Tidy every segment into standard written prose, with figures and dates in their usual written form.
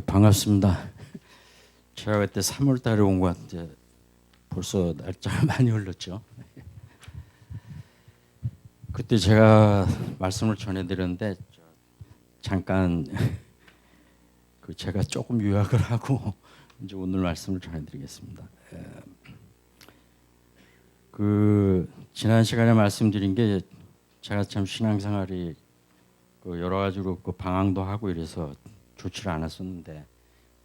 반갑습니다. 제가 그때 3월 달에 온 것 같은데 벌써 날짜가 많이 흘렀죠. 그때 제가 말씀을 전해드렸는데 잠깐 제가 조금 요약을 하고 이제 오늘 말씀을 전해드리겠습니다. 지난 시간에 말씀드린 게 제가 참 신앙생활이 여러 가지로 방황도 하고 이래서 좋지를 않았었는데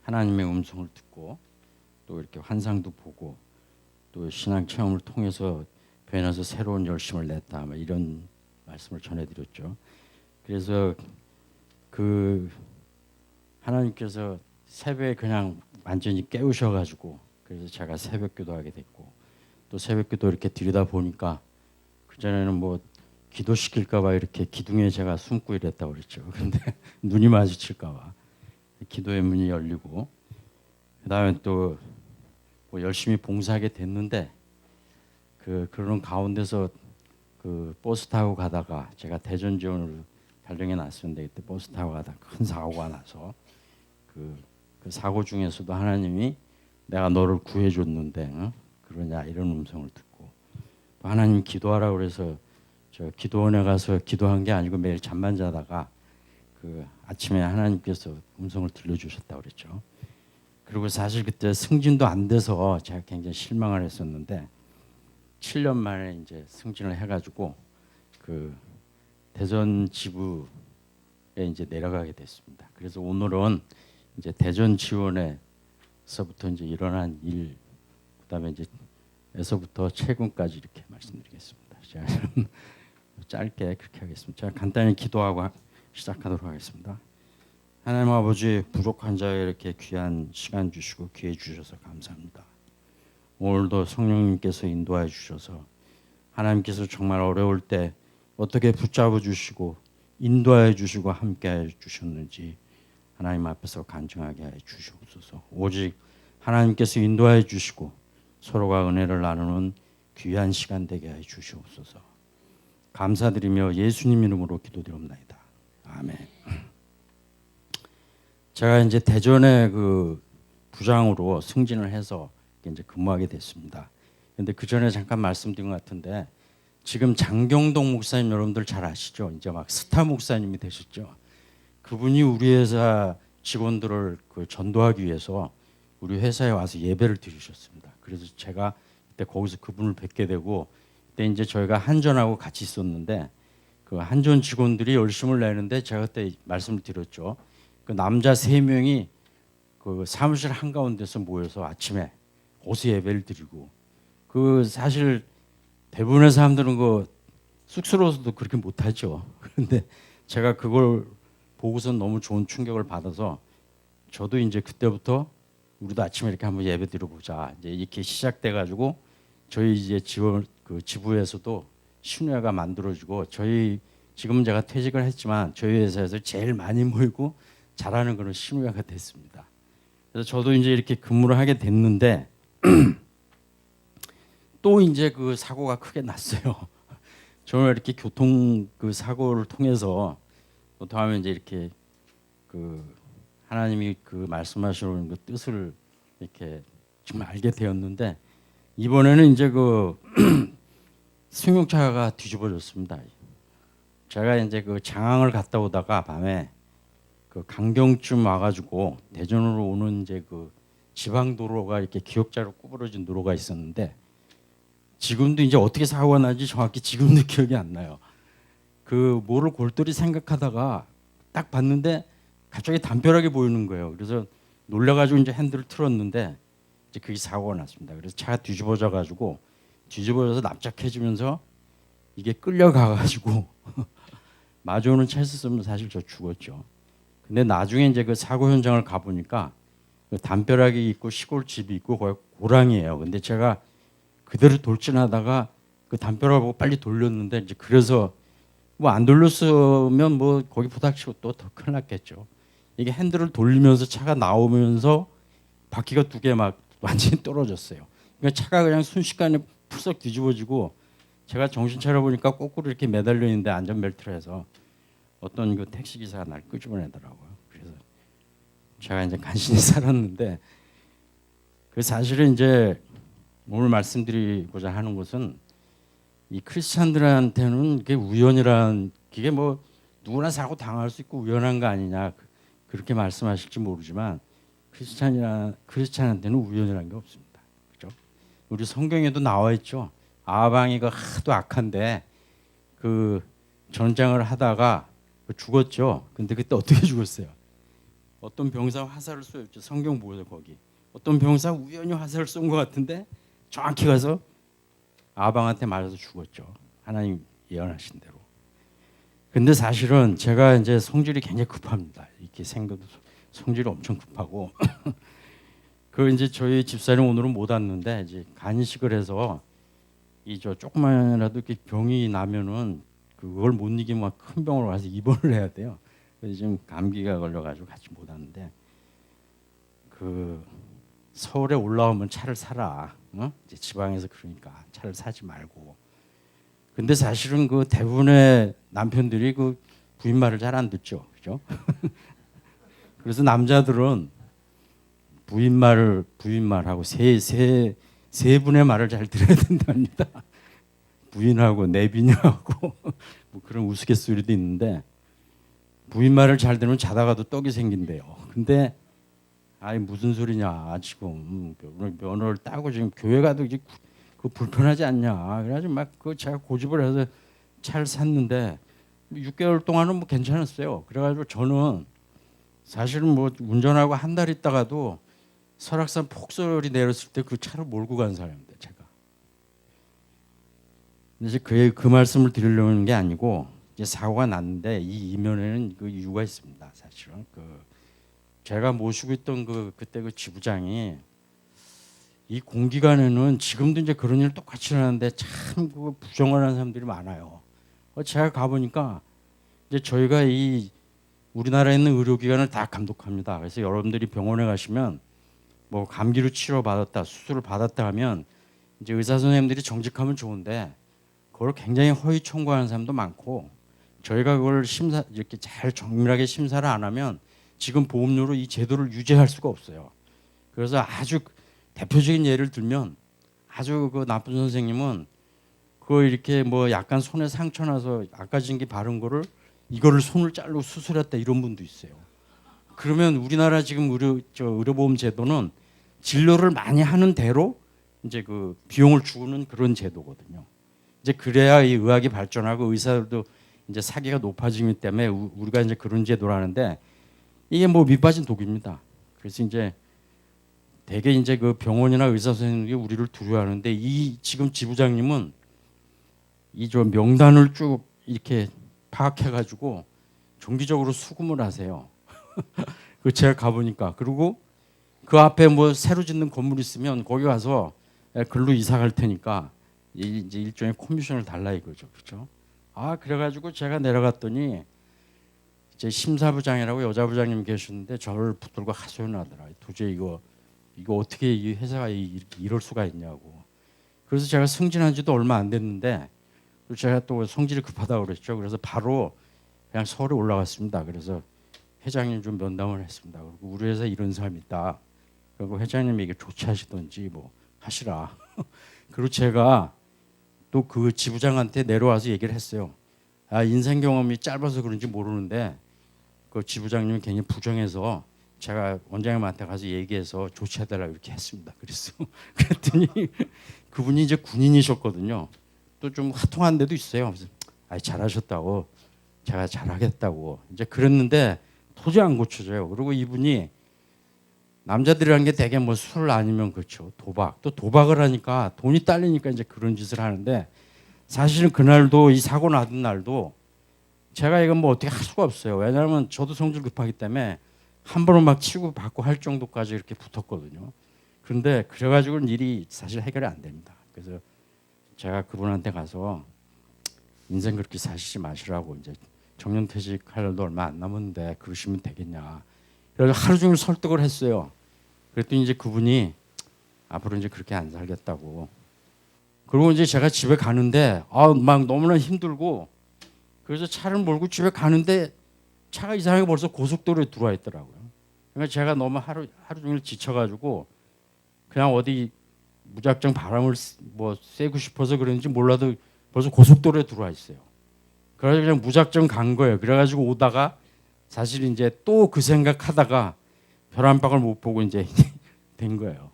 하나님의 음성을 듣고 또 이렇게 환상도 보고 또 신앙 체험을 통해서 변해서 새로운 열심을 냈다 이런 말씀을 전해드렸죠. 그래서 하나님께서 새벽에 그냥 완전히 깨우셔가지고 그래서 제가 새벽 기도하게 됐고 또 새벽 기도 이렇게 드리다 보니까 그전에는 뭐 기도시킬까봐 이렇게 기둥에 제가 숨고 이랬다고 그랬죠. 근데 눈이 마주칠까봐 기도의 문이 열리고 그다음에 또 뭐 열심히 봉사하게 됐는데 그런 가운데서 버스 타고 가다가 제가 대전 지원으로 발령이 났었는데 그때 버스 타고 가다가 큰 사고가 나서 그 사고 중에서도 하나님이 내가 너를 구해줬는데 그러냐 이런 음성을 듣고 또 하나님 기도하라고 그래서 저 기도원에 가서 기도한 게 아니고 매일 잠만 자다가 아침에 하나님께서 음성을 들려주셨다고 그랬죠. 그리고 사실 그때 승진도 안 돼서 제가 굉장히 실망을 했었는데 7년 만에 이제 승진을 해가지고 대전 지부에 이제 내려가게 됐습니다. 그래서 오늘은 이제 대전 지원에서부터 이제 일어난 일, 그다음에 이제 에서부터 최근까지 이렇게 말씀드리겠습니다. 제가 짧게 그렇게 하겠습니다. 제가 간단히 기도하고 시작하도록 하겠습니다. 하나님 아버지, 부족한 자에 이렇게 귀한 시간 주시고 기회 주셔서 감사합니다. 오늘도 성령님께서 인도해 주셔서 하나님께서 정말 어려울 때 어떻게 붙잡아 주시고 인도해 주시고 함께해 주셨는지 하나님 앞에서 간증하게 해 주시옵소서. 오직 하나님께서 인도해 주시고 서로가 은혜를 나누는 귀한 시간 되게 해 주시옵소서. 감사드리며 예수님 이름으로 기도드립니다. 아멘. 제가 이제 대전에 부장으로 승진을 해서 이제 근무하게 됐습니다. 근데 그 전에 잠깐 말씀드린 것 같은데 지금 장경동 목사님 여러분들 잘 아시죠? 이제 막 스타 목사님이 되셨죠. 그분이 우리 회사 직원들을 전도하기 위해서 우리 회사에 와서 예배를 드리셨습니다. 그래서 제가 그때 거기서 그분을 뵙게 되고 그때 이제 저희가 한전하고 같이 있었는데 그 한전 직원들이 열심을 내는데 제가 그때 말씀을 드렸죠. 그 남자 3명이 그 사무실 한가운데서 모여서 아침에 거기서 예배를 드리고 사실 대부분의 사람들은 쑥스러워서도 그렇게 못하죠. 그런데 제가 그걸 보고서 너무 좋은 충격을 받아서 저도 이제 그때부터 우리도 아침에 이렇게 한번 예배 드려보자 이제 이렇게 시작돼가지고 저희 이제 지부에서도 신회가 만들어지고 지금은 제가 퇴직을 했지만 저희 회사에서 제일 많이 모이고 잘하는 그런 신회가 됐습니다. 그래서 저도 이제 이렇게 근무를 하게 됐는데 또 이제 사고가 크게 났어요. 저는 이렇게 교통 사고를 통해서 또 다음에 이제 이렇게 하나님이 말씀하시는 뜻을 이렇게 정말 알게 되었는데 이번에는 이제 승용차가 뒤집어졌습니다. 제가 이제 장항을 갔다 오다가 밤에 강경쯤 와가지고 대전으로 오는 이제 지방 도로가 이렇게 기역자로 구부러진 도로가 있었는데 지금도 이제 어떻게 사고가 나지 정확히 지금도 기억이 안 나요. 뭐를 골똘히 생각하다가 딱 봤는데 갑자기 담벼락이 보이는 거예요. 그래서 놀라가지고 이제 핸들을 틀었는데 이제 그게 사고가 났습니다. 그래서 차가 뒤집어져서 납작해지면서 이게 끌려가가지고 마주오는 차 있었으면 사실 저 죽었죠. 근데 나중에 이제 사고 현장을 가보니까 담벼락이 있고 시골집이 있고 거기 고랑이에요. 근데 제가 그대로 돌진하다가 담벼락 보고 빨리 돌렸는데 이제 그래서 뭐 안 돌렸으면 뭐 거기 부닥치고 또 더 큰일 났겠죠. 이게 핸들을 돌리면서 차가 나오면서 바퀴가 2개 막 완전히 떨어졌어요. 그러니까 차가 그냥 순식간에 푸석 뒤집어지고 제가 정신 차려보니까 거꾸로 이렇게 매달려 있는데 안전벨트를 해서 어떤 택시 기사가 날 끄집어내더라고요. 그래서 제가 이제 간신히 살았는데 그 사실은 이제 오늘 말씀드리고자 하는 것은 이 크리스찬들한테는 그게 우연이란 그게 뭐 누구나 사고 당할 수 있고 우연한 거 아니냐 그렇게 말씀하실지 모르지만 크리스찬한테는 우연이란 게 없습니다. 그렇죠? 우리 성경에도 나와 있죠. 아방이가 하도 악한데 그 전쟁을 하다가 죽었죠. 근데 그때 어떻게 죽었어요? 어떤 병사가 화살을 쏘였죠. 성경 보세요 거기. 어떤 병사가 우연히 화살을 쏜 것 같은데 정확히 가서 아방한테 맞아서 죽었죠. 하나님 예언하신 대로. 근데 사실은 제가 이제 성질이 굉장히 급합니다. 이렇게 생겨도 성질이 엄청 급하고 그 이제 저희 집사님 오늘은 못 왔는데 이제 간식을 해서 이 저 조그만이라도 이렇게 병이 나면은 그걸 못 이기면 큰 병으로 가서 입원을 해야 돼요. 그래서 지금 감기가 걸려가지고 같이 못 왔는데 그 서울에 올라오면 차를 사라. 어? 이제 지방에서 그러니까 차를 사지 말고. 근데 사실은 그 대부분의 남편들이 그 부인 말을 잘 안 듣죠, 그죠? 그래서 남자들은 부인 말하고 세 분의 말을 잘 들어야 된답니다. 부인하고 내비녀하고 뭐 그런 우스갯소리도 있는데 부인 말을 잘 들으면 자다가도 떡이 생긴대요. 근데 아니 무슨 소리냐 지금 면허를 따고 지금 교회 가도 이제 그 불편하지 않냐. 그래가지고 막 그 제가 고집을 해서 차를 샀는데 6개월 동안은 뭐 괜찮았어요. 그래가지고 저는 사실은 뭐 운전하고 한 달 있다가도 설악산 폭설이 내렸을 때 그 차를 몰고 간 사람인데 제가. 이제 그 말씀을 드리려는 게 아니고 이제 사고가 났는데 이 이면에는 그 이유가 있습니다. 사실은 그 제가 모시고 있던 그때 그 지부장이 이 공기관에는 지금도 이제 그런 일 똑같이 하는데 참 그 부정을 하는 사람들이 많아요. 제가 가보니까 이제 저희가 이 우리나라에 있는 의료기관을 다 감독합니다. 그래서 여러분들이 병원에 가시면 뭐 감기로 치료받았다, 수술을 받았다 하면 이제 의사 선생님들이 정직하면 좋은데 그걸 굉장히 허위 청구하는 사람도 많고 저희가 그걸 이렇게 잘 정밀하게 심사를 안 하면 지금 보험료로 이 제도를 유지할 수가 없어요. 그래서 아주 대표적인 예를 들면 아주 그 나쁜 선생님은 그 이렇게 뭐 약간 손에 상처 나서 아까진기 바른 거를 이거를 손을 자르고 수술했다 이런 분도 있어요. 그러면 우리나라 지금 의료보험 제도는 진료를 많이 하는 대로 이제 그 비용을 주는 그런 제도거든요. 이제 그래야 이 의학이 발전하고 의사들도 이제 사기가 높아지기 때문에 우리가 이제 그런 제도를 하는데 이게 뭐 밑빠진 독입니다. 그래서 이제 대개 이제 그 병원이나 의사 선생님이 우리를 두려워하는데 이 지금 지부장님은 이 저 명단을 쭉 이렇게 파악해가지고 정기적으로 수금을 하세요. 그 제가 가보니까 그리고 그 앞에 뭐 새로 짓는 건물 있으면 거기 가서 글로 이사 갈 테니까 이제 일종의 커미션을 달라 이거죠, 그렇죠? 아 그래가지고 제가 내려갔더니 이제 심사부장이라고 여자부장님 계셨는데 저를 붙들고 하소연하더라. 도저히 이거 어떻게 이 회사가 이럴 수가 있냐고. 그래서 제가 승진한 지도 얼마 안 됐는데 제가 또 성질이 급하다고 그랬죠. 그래서 바로 그냥 서울에 올라갔습니다. 그래서 회장님 좀 면담을 했습니다. 그리고 우리 회사 이런 사람이 있다. 그리고 회장님에게 조치하시든지 뭐 하시라. 그리고 제가 또 그 지부장한테 내려와서 얘기를 했어요. 아 인생 경험이 짧아서 그런지 모르는데 그 지부장님이 굉장히 부정해서 제가 원장님한테 가서 얘기해서 조치해달라고 이렇게 했습니다. 그랬어. 그랬더니 그분이 이제 군인이셨거든요. 또 좀 화통한 데도 있어요. 그래서 아 잘하셨다고 제가 잘하겠다고 이제 그랬는데 도저히 안 고쳐져요. 그리고 이분이 남자들이라는 게 되게 뭐 술 아니면 그렇죠. 도박. 또 도박을 하니까 돈이 딸리니까 이제 그런 짓을 하는데 사실은 그날도 이 사고 나던 날도 제가 이건 뭐 어떻게 할 수가 없어요. 왜냐하면 저도 성질 급하기 때문에 한 번은 막 치고 받고 할 정도까지 이렇게 붙었거든요. 그런데 그래가지고는 일이 사실 해결이 안 됩니다. 그래서 제가 그분한테 가서 인생 그렇게 사시지 마시라고 이제 정년퇴직할 날도 얼마 안 남았는데 그러시면 되겠냐. 그래서 하루 종일 설득을 했어요. 그랬더니 이제 그분이 앞으로 이제 그렇게 안 살겠다고. 그리고 이제 제가 집에 가는데 막 너무나 힘들고 그래서 차를 몰고 집에 가는데 차가 이상하게 벌써 고속도로에 들어와 있더라고요. 그러니까 제가 너무 하루 종일 지쳐가지고 그냥 어디 무작정 바람을 뭐 쐬고 싶어서 그런지 몰라도 벌써 고속도로에 들어와 있어요. 그래서 그냥 무작정 간 거예요. 그래가지고 오다가 사실 이제 또 그 생각하다가 별 한 방울 못 보고 이제 된 거예요.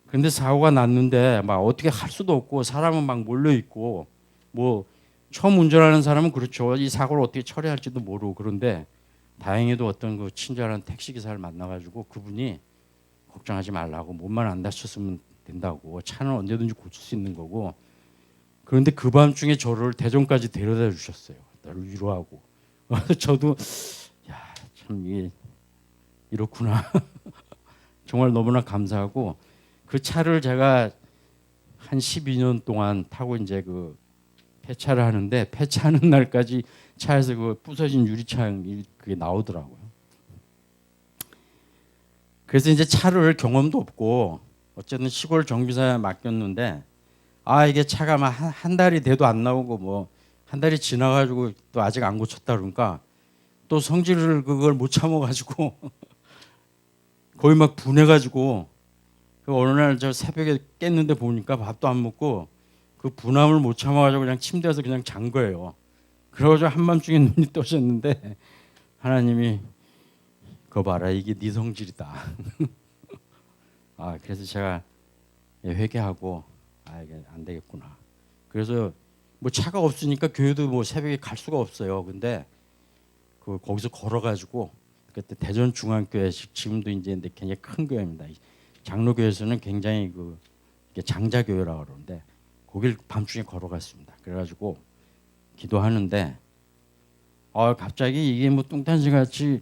근데 사고가 났는데 막 어떻게 할 수도 없고 사람은 막 몰려 있고 뭐 처음 운전하는 사람은 그렇죠. 이 사고를 어떻게 처리할지도 모르고 그런데 다행히도 어떤 그 친절한 택시 기사를 만나가지고 그분이 걱정하지 말라고 몸만 안 다쳤으면 된다고 차는 언제든지 고칠 수 있는 거고 그런데 그 밤중에 저를 대전까지 데려다 주셨어요. 나를 위로하고 저도 야, 참 이게 이렇구나. 정말 너무나 감사하고 그 차를 제가 한 12년 동안 타고 이제 그 폐차를 하는데 폐차하는 날까지 차에서 그 부서진 유리창이 그게 나오더라고요. 그래서 이제 차를 경험도 없고 어쨌든 시골 정비사에 맡겼는데 아 이게 차가 막 한 달이 돼도 안 나오고 뭐 한 달이 지나가지고 또 아직 안 고쳤다 그러니까 또 성질을 그걸 못 참아가지고 거의 막 분해가지고 그 어느 날 저 새벽에 깼는데 보니까 밥도 안 먹고 그 분함을 못 참아가지고 그냥 침대에서 그냥 잔 거예요. 그래가지고 한밤중에 눈이 떠졌는데 하나님이 그거 봐라 이게 네 성질이다. 아 그래서 제가 회개하고 아 이게 안 되겠구나. 그래서 뭐 차가 없으니까 교회도 뭐 새벽에 갈 수가 없어요. 근데 그 거기서 걸어가지고 그때 대전 중앙교회 지금도 이제 굉장히 큰 교회입니다. 장로교회에서는 굉장히 그 장자교회라고 그러는데 거길 밤중에 걸어갔습니다. 그래가지고 기도하는데 갑자기 이게 뭐 뚱딴지 같이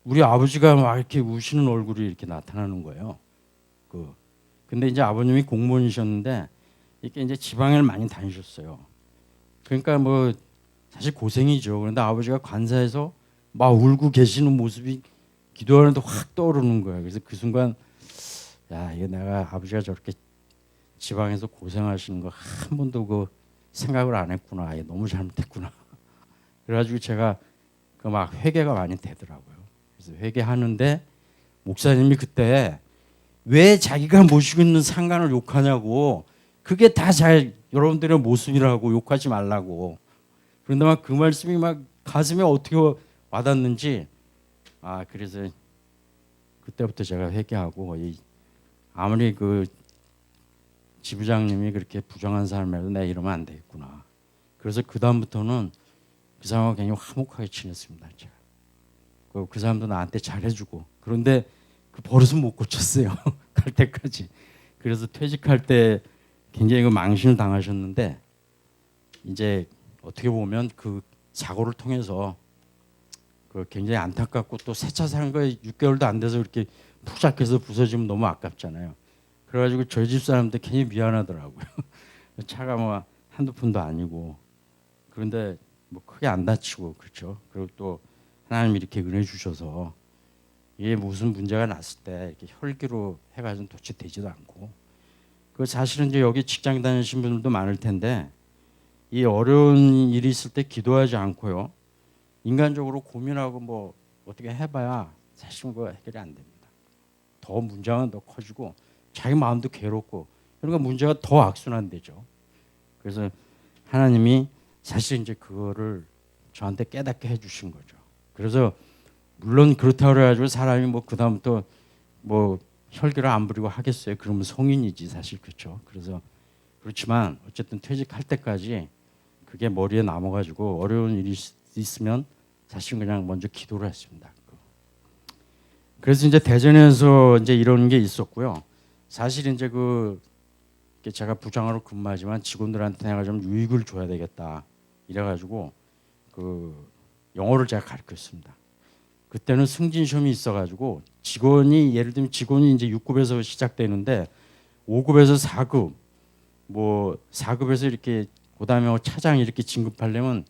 우리 아버지가 막 이렇게 우시는 얼굴이 이렇게 나타나는 거예요. 근데 이제 아버님이 공무원이셨는데 이렇게 이제 지방을 많이 다니셨어요. 그러니까 뭐 사실 고생이죠. 그런데 아버지가 관사에서 막 울고 계시는 모습이 기도하는데 확 떠오르는 거예요. 그래서 그 순간 야 이게 내가 아버지가 저렇게 지방에서 고생하시는 거 한 번도 그 생각을 안 했구나. 이게 너무 잘못했구나. 그래가지고 제가 그 막 회개가 많이 되더라고요. 그래서 회개하는데 목사님이 그때 왜 자기가 모시고 있는 상관을 욕하냐고 그게 다 잘 여러분들의 모습이라고 욕하지 말라고 그런데 막 그 말씀이 막 가슴에 어떻게 와닿는지 그래서 그때부터 제가 회개하고 아무리 그 지부장님이 그렇게 부정한 사람이라도 내가 이러면 안 되겠구나. 그래서 그 다음부터는 그 사람하고 굉장히 화목하게 지냈습니다. 제가 그 사람도 나한테 잘해주고 그런데 그 버릇은 못 고쳤어요. 갈 때까지. 그래서 퇴직할 때 굉장히 그 망신을 당하셨는데 이제 어떻게 보면 그 사고를 통해서 그 굉장히 안타깝고 또 새 차 산 거에 6개월도 안 돼서 이렇게 푸작해서 부서지면 너무 아깝잖아요. 그래가지고 저희 집 사람들 굉장히 미안하더라고요. 차가 뭐 한두 푼도 아니고 그런데 뭐 크게 안 다치고 그렇죠. 그리고 또 하나님이 이렇게 은혜 주셔서 이게 무슨 문제가 났을 때 이렇게 혈기로 해가지고 도대체 되지도 않고 그 사실은 이제 여기 직장 다니신 분들도 많을 텐데 이 어려운 일이 있을 때 기도하지 않고요 인간적으로 고민하고 뭐 어떻게 해봐야 사실은 그거 해결이 안 됩니다. 더 문제가 더 커지고 자기 마음도 괴롭고 그러니까 문제가 더 악순환되죠. 그래서 하나님이 사실 이제 그거를 저한테 깨닫게 해주신 거죠. 그래서 물론 그렇다고 그래가지고 사람이 뭐 그다음부터 뭐 혈기를 안 부리고 하겠어요. 그러면 성인이지 사실 그렇죠. 그래서 그렇지만 어쨌든 퇴직할 때까지 그게 머리에 남아가지고 어려운 일이 있으면 사실 그냥 먼저 기도를 했습니다. 그래서 이제 대전에서 이제 이런 게 있었고요. 사실 이제 제가 부장으로 근무하지만 직원들한테 내가 좀 유익을 줘야 되겠다 이래가지고 그 영어를 제가 가르쳤습니다. 그때는 승진 시험이 있어가지고 직원이 예를 들면 직원이 이제 6급에서 시작되는데 5급에서 4급 뭐 4급에서 이렇게 그다음에 차장 이렇게 진급하려면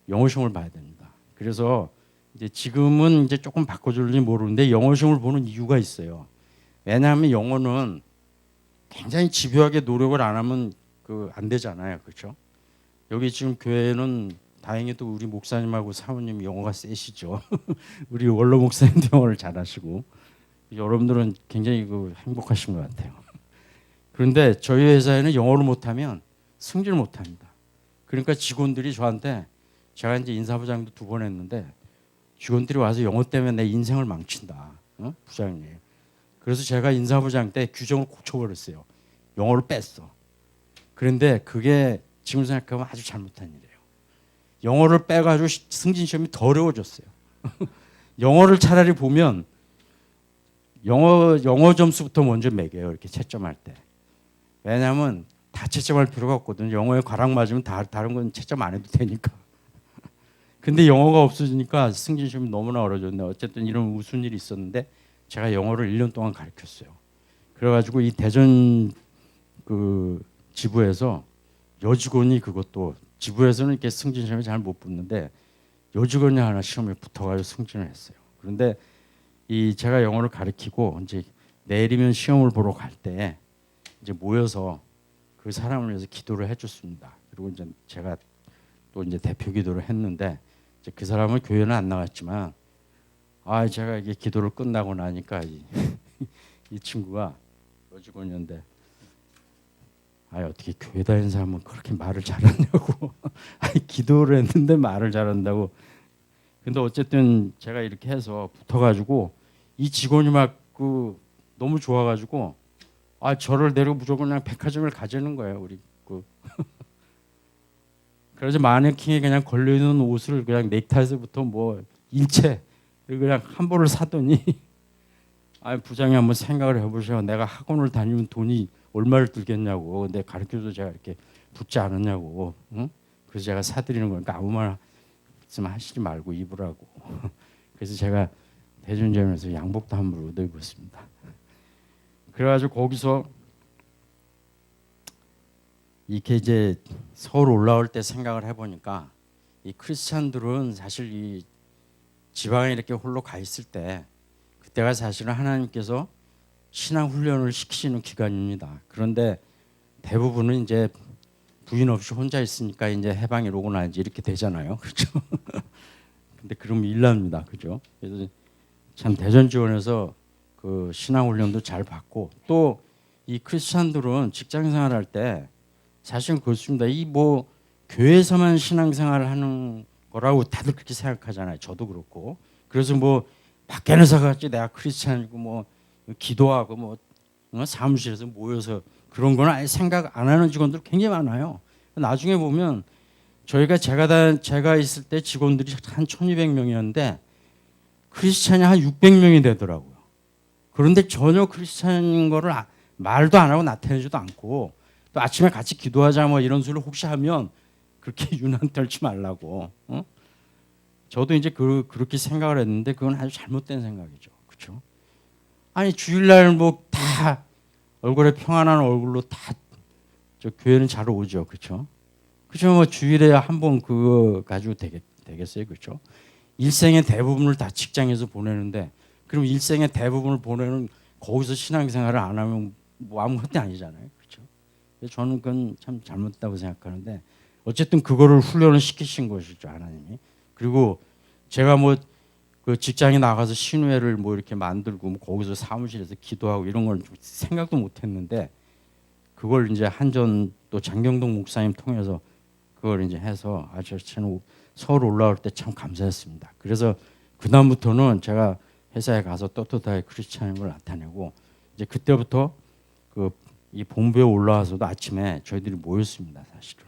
영어 시험을 봐야 됩니다. 그래서 이제 지금은 이제 조금 바꿔줄지 모르는데 영어 시험을 보는 이유가 있어요. 왜냐하면 영어는 굉장히 집요하게 노력을 안 하면 안 되잖아요, 그렇죠? 여기 지금 교회는 다행히도 우리 목사님하고 사모님 영어가 세시죠. 우리 원로 목사님도 영어를 잘하시고 여러분들은 굉장히 행복하신 것 같아요. 그런데 저희 회사에는 영어를 못하면 승진을 못합니다. 그러니까 직원들이 저한테 제가 이제 인사부장도 2번 했는데 직원들이 와서 영어 때문에 내 인생을 망친다. 부장님. 그래서 제가 인사부장 때 규정을 고쳐버렸어요. 영어를 뺐어. 그런데 그게 지금 생각하면 아주 잘못한 일이에요. 영어를 빼가지고 승진 시험이 더 어려워졌어요. 영어를 차라리 보면 영어 점수부터 먼저 매겨요. 이렇게 채점할 때. 왜냐하면 다 채점할 필요가 없거든요. 영어에 과락 맞으면 다른 건 채점 안 해도 되니까. 근데 영어가 없어지니까 승진 시험이 너무나 어려워졌네. 어쨌든 이런 우스운 일이 있었는데 제가 영어를 1년 동안 가르쳤어요. 그래가지고 이 대전 그 지부에서 여직원이 그것도 지부에서는 이렇게 승진 시험에 잘 못 붙는데 여직원이 하나 시험에 붙어가지고 승진을 했어요. 그런데 이 제가 영어를 가르치고 이제 내일이면 시험을 보러 갈 때 이제 모여서 그 사람을 위해서 기도를 해줬습니다. 그리고 이제 제가 또 이제 대표 기도를 했는데 이제 그 사람은 교회는 안 나갔지만 제가 이게 기도를 끝나고 나니까 이 친구가 여직원이었는데 어떻게 교회 다니는 사람은 그렇게 말을 잘하냐고. 기도를 했는데 말을 잘한다고. 근데 어쨌든 제가 이렇게 해서 붙어가지고 이 직원이 막 너무 좋아가지고 저를 데리고 무조건 그냥 백화점을 가자는 거예요. 우리 그래서 마네킹에 그냥 걸려있는 옷을 그냥 넥타이에서부터 뭐 일체 그냥 한 벌을 사더니 부장이 한번 생각을 해보셔. 내가 학원을 다니면 돈이 얼마를 들겠냐고. 근데 가르쳐도 제가 이렇게 붙지 않았냐고. 응? 그래서 제가 사드리는 거니까 아무 말씀 하시지 말고 입으라고. 그래서 제가 대전점에서 양복도 한 벌 얻어 입었습니다. 그래가지고 거기서 이렇게 이제 서울 올라올 때 생각을 해보니까 이 크리스찬들은 사실 이 지방에 이렇게 홀로 가 있을 때 그때가 사실은 하나님께서 신앙 훈련을 시키시는 기간입니다. 그런데 대부분은 이제 부인 없이 혼자 있으니까 이제 해방이 오고 나지 이렇게 되잖아요. 그렇죠? 근데 그러면 일납니다. 그죠? 그래서 참 대전 지원에서 그 신앙 훈련도 잘 받고 또 이 크리스찬들은 직장 생활할 때 사실 그렇습니다. 이 뭐 교회에서만 신앙생활을 하는 거라고 다들 그렇게 생각하잖아요. 저도 그렇고. 그래서 뭐 밖에 나가서 내가 크리스찬이고 뭐 기도하고 뭐 사무실에서 모여서 그런 건 아예 생각 안 하는 직원들 굉장히 많아요. 나중에 보면 제가 있을 때 직원들이 한 1,200명이었는데 크리스찬이 한 600명이 되더라고요. 그런데 전혀 크리스찬인 거를 말도 안 하고 나타내지도 않고 또 아침에 같이 기도하자 뭐 이런 소리를 혹시 하면 그렇게 유난 떨지 말라고. 저도 이제 그렇게 생각을 했는데 그건 아주 잘못된 생각이죠. 그렇죠? 아니 주일날 뭐 다 얼굴에 평안한 얼굴로 다 저 교회는 잘 오죠. 그렇죠? 그렇죠? 뭐 주일에 한 번 그거 가지고 되겠어요. 그렇죠? 일생의 대부분을 다 직장에서 보내는데 그럼 일생의 대부분을 보내는 거기서 신앙생활을 안 하면 뭐 아무것도 아니잖아요. 그렇죠? 저는 그건 참 잘못됐다고 생각하는데 어쨌든 그거를 훈련을 시키신 것이죠. 하나님이. 그리고 제가 뭐 그 직장에 나가서 신회를 뭐 이렇게 만들고 뭐 거기서 사무실에서 기도하고 이런 걸 생각도 못 했는데 그걸 이제 한전 또 장경동 목사님 통해서 그걸 이제 해서 저는 서울 올라올 때 참 감사했습니다. 그래서 그다음부터는 제가 회사에 가서 떳떳하게 크리스찬임을 나타내고 이제 그때부터 이 본부에 올라와서도 아침에 저희들이 모였습니다. 사실은.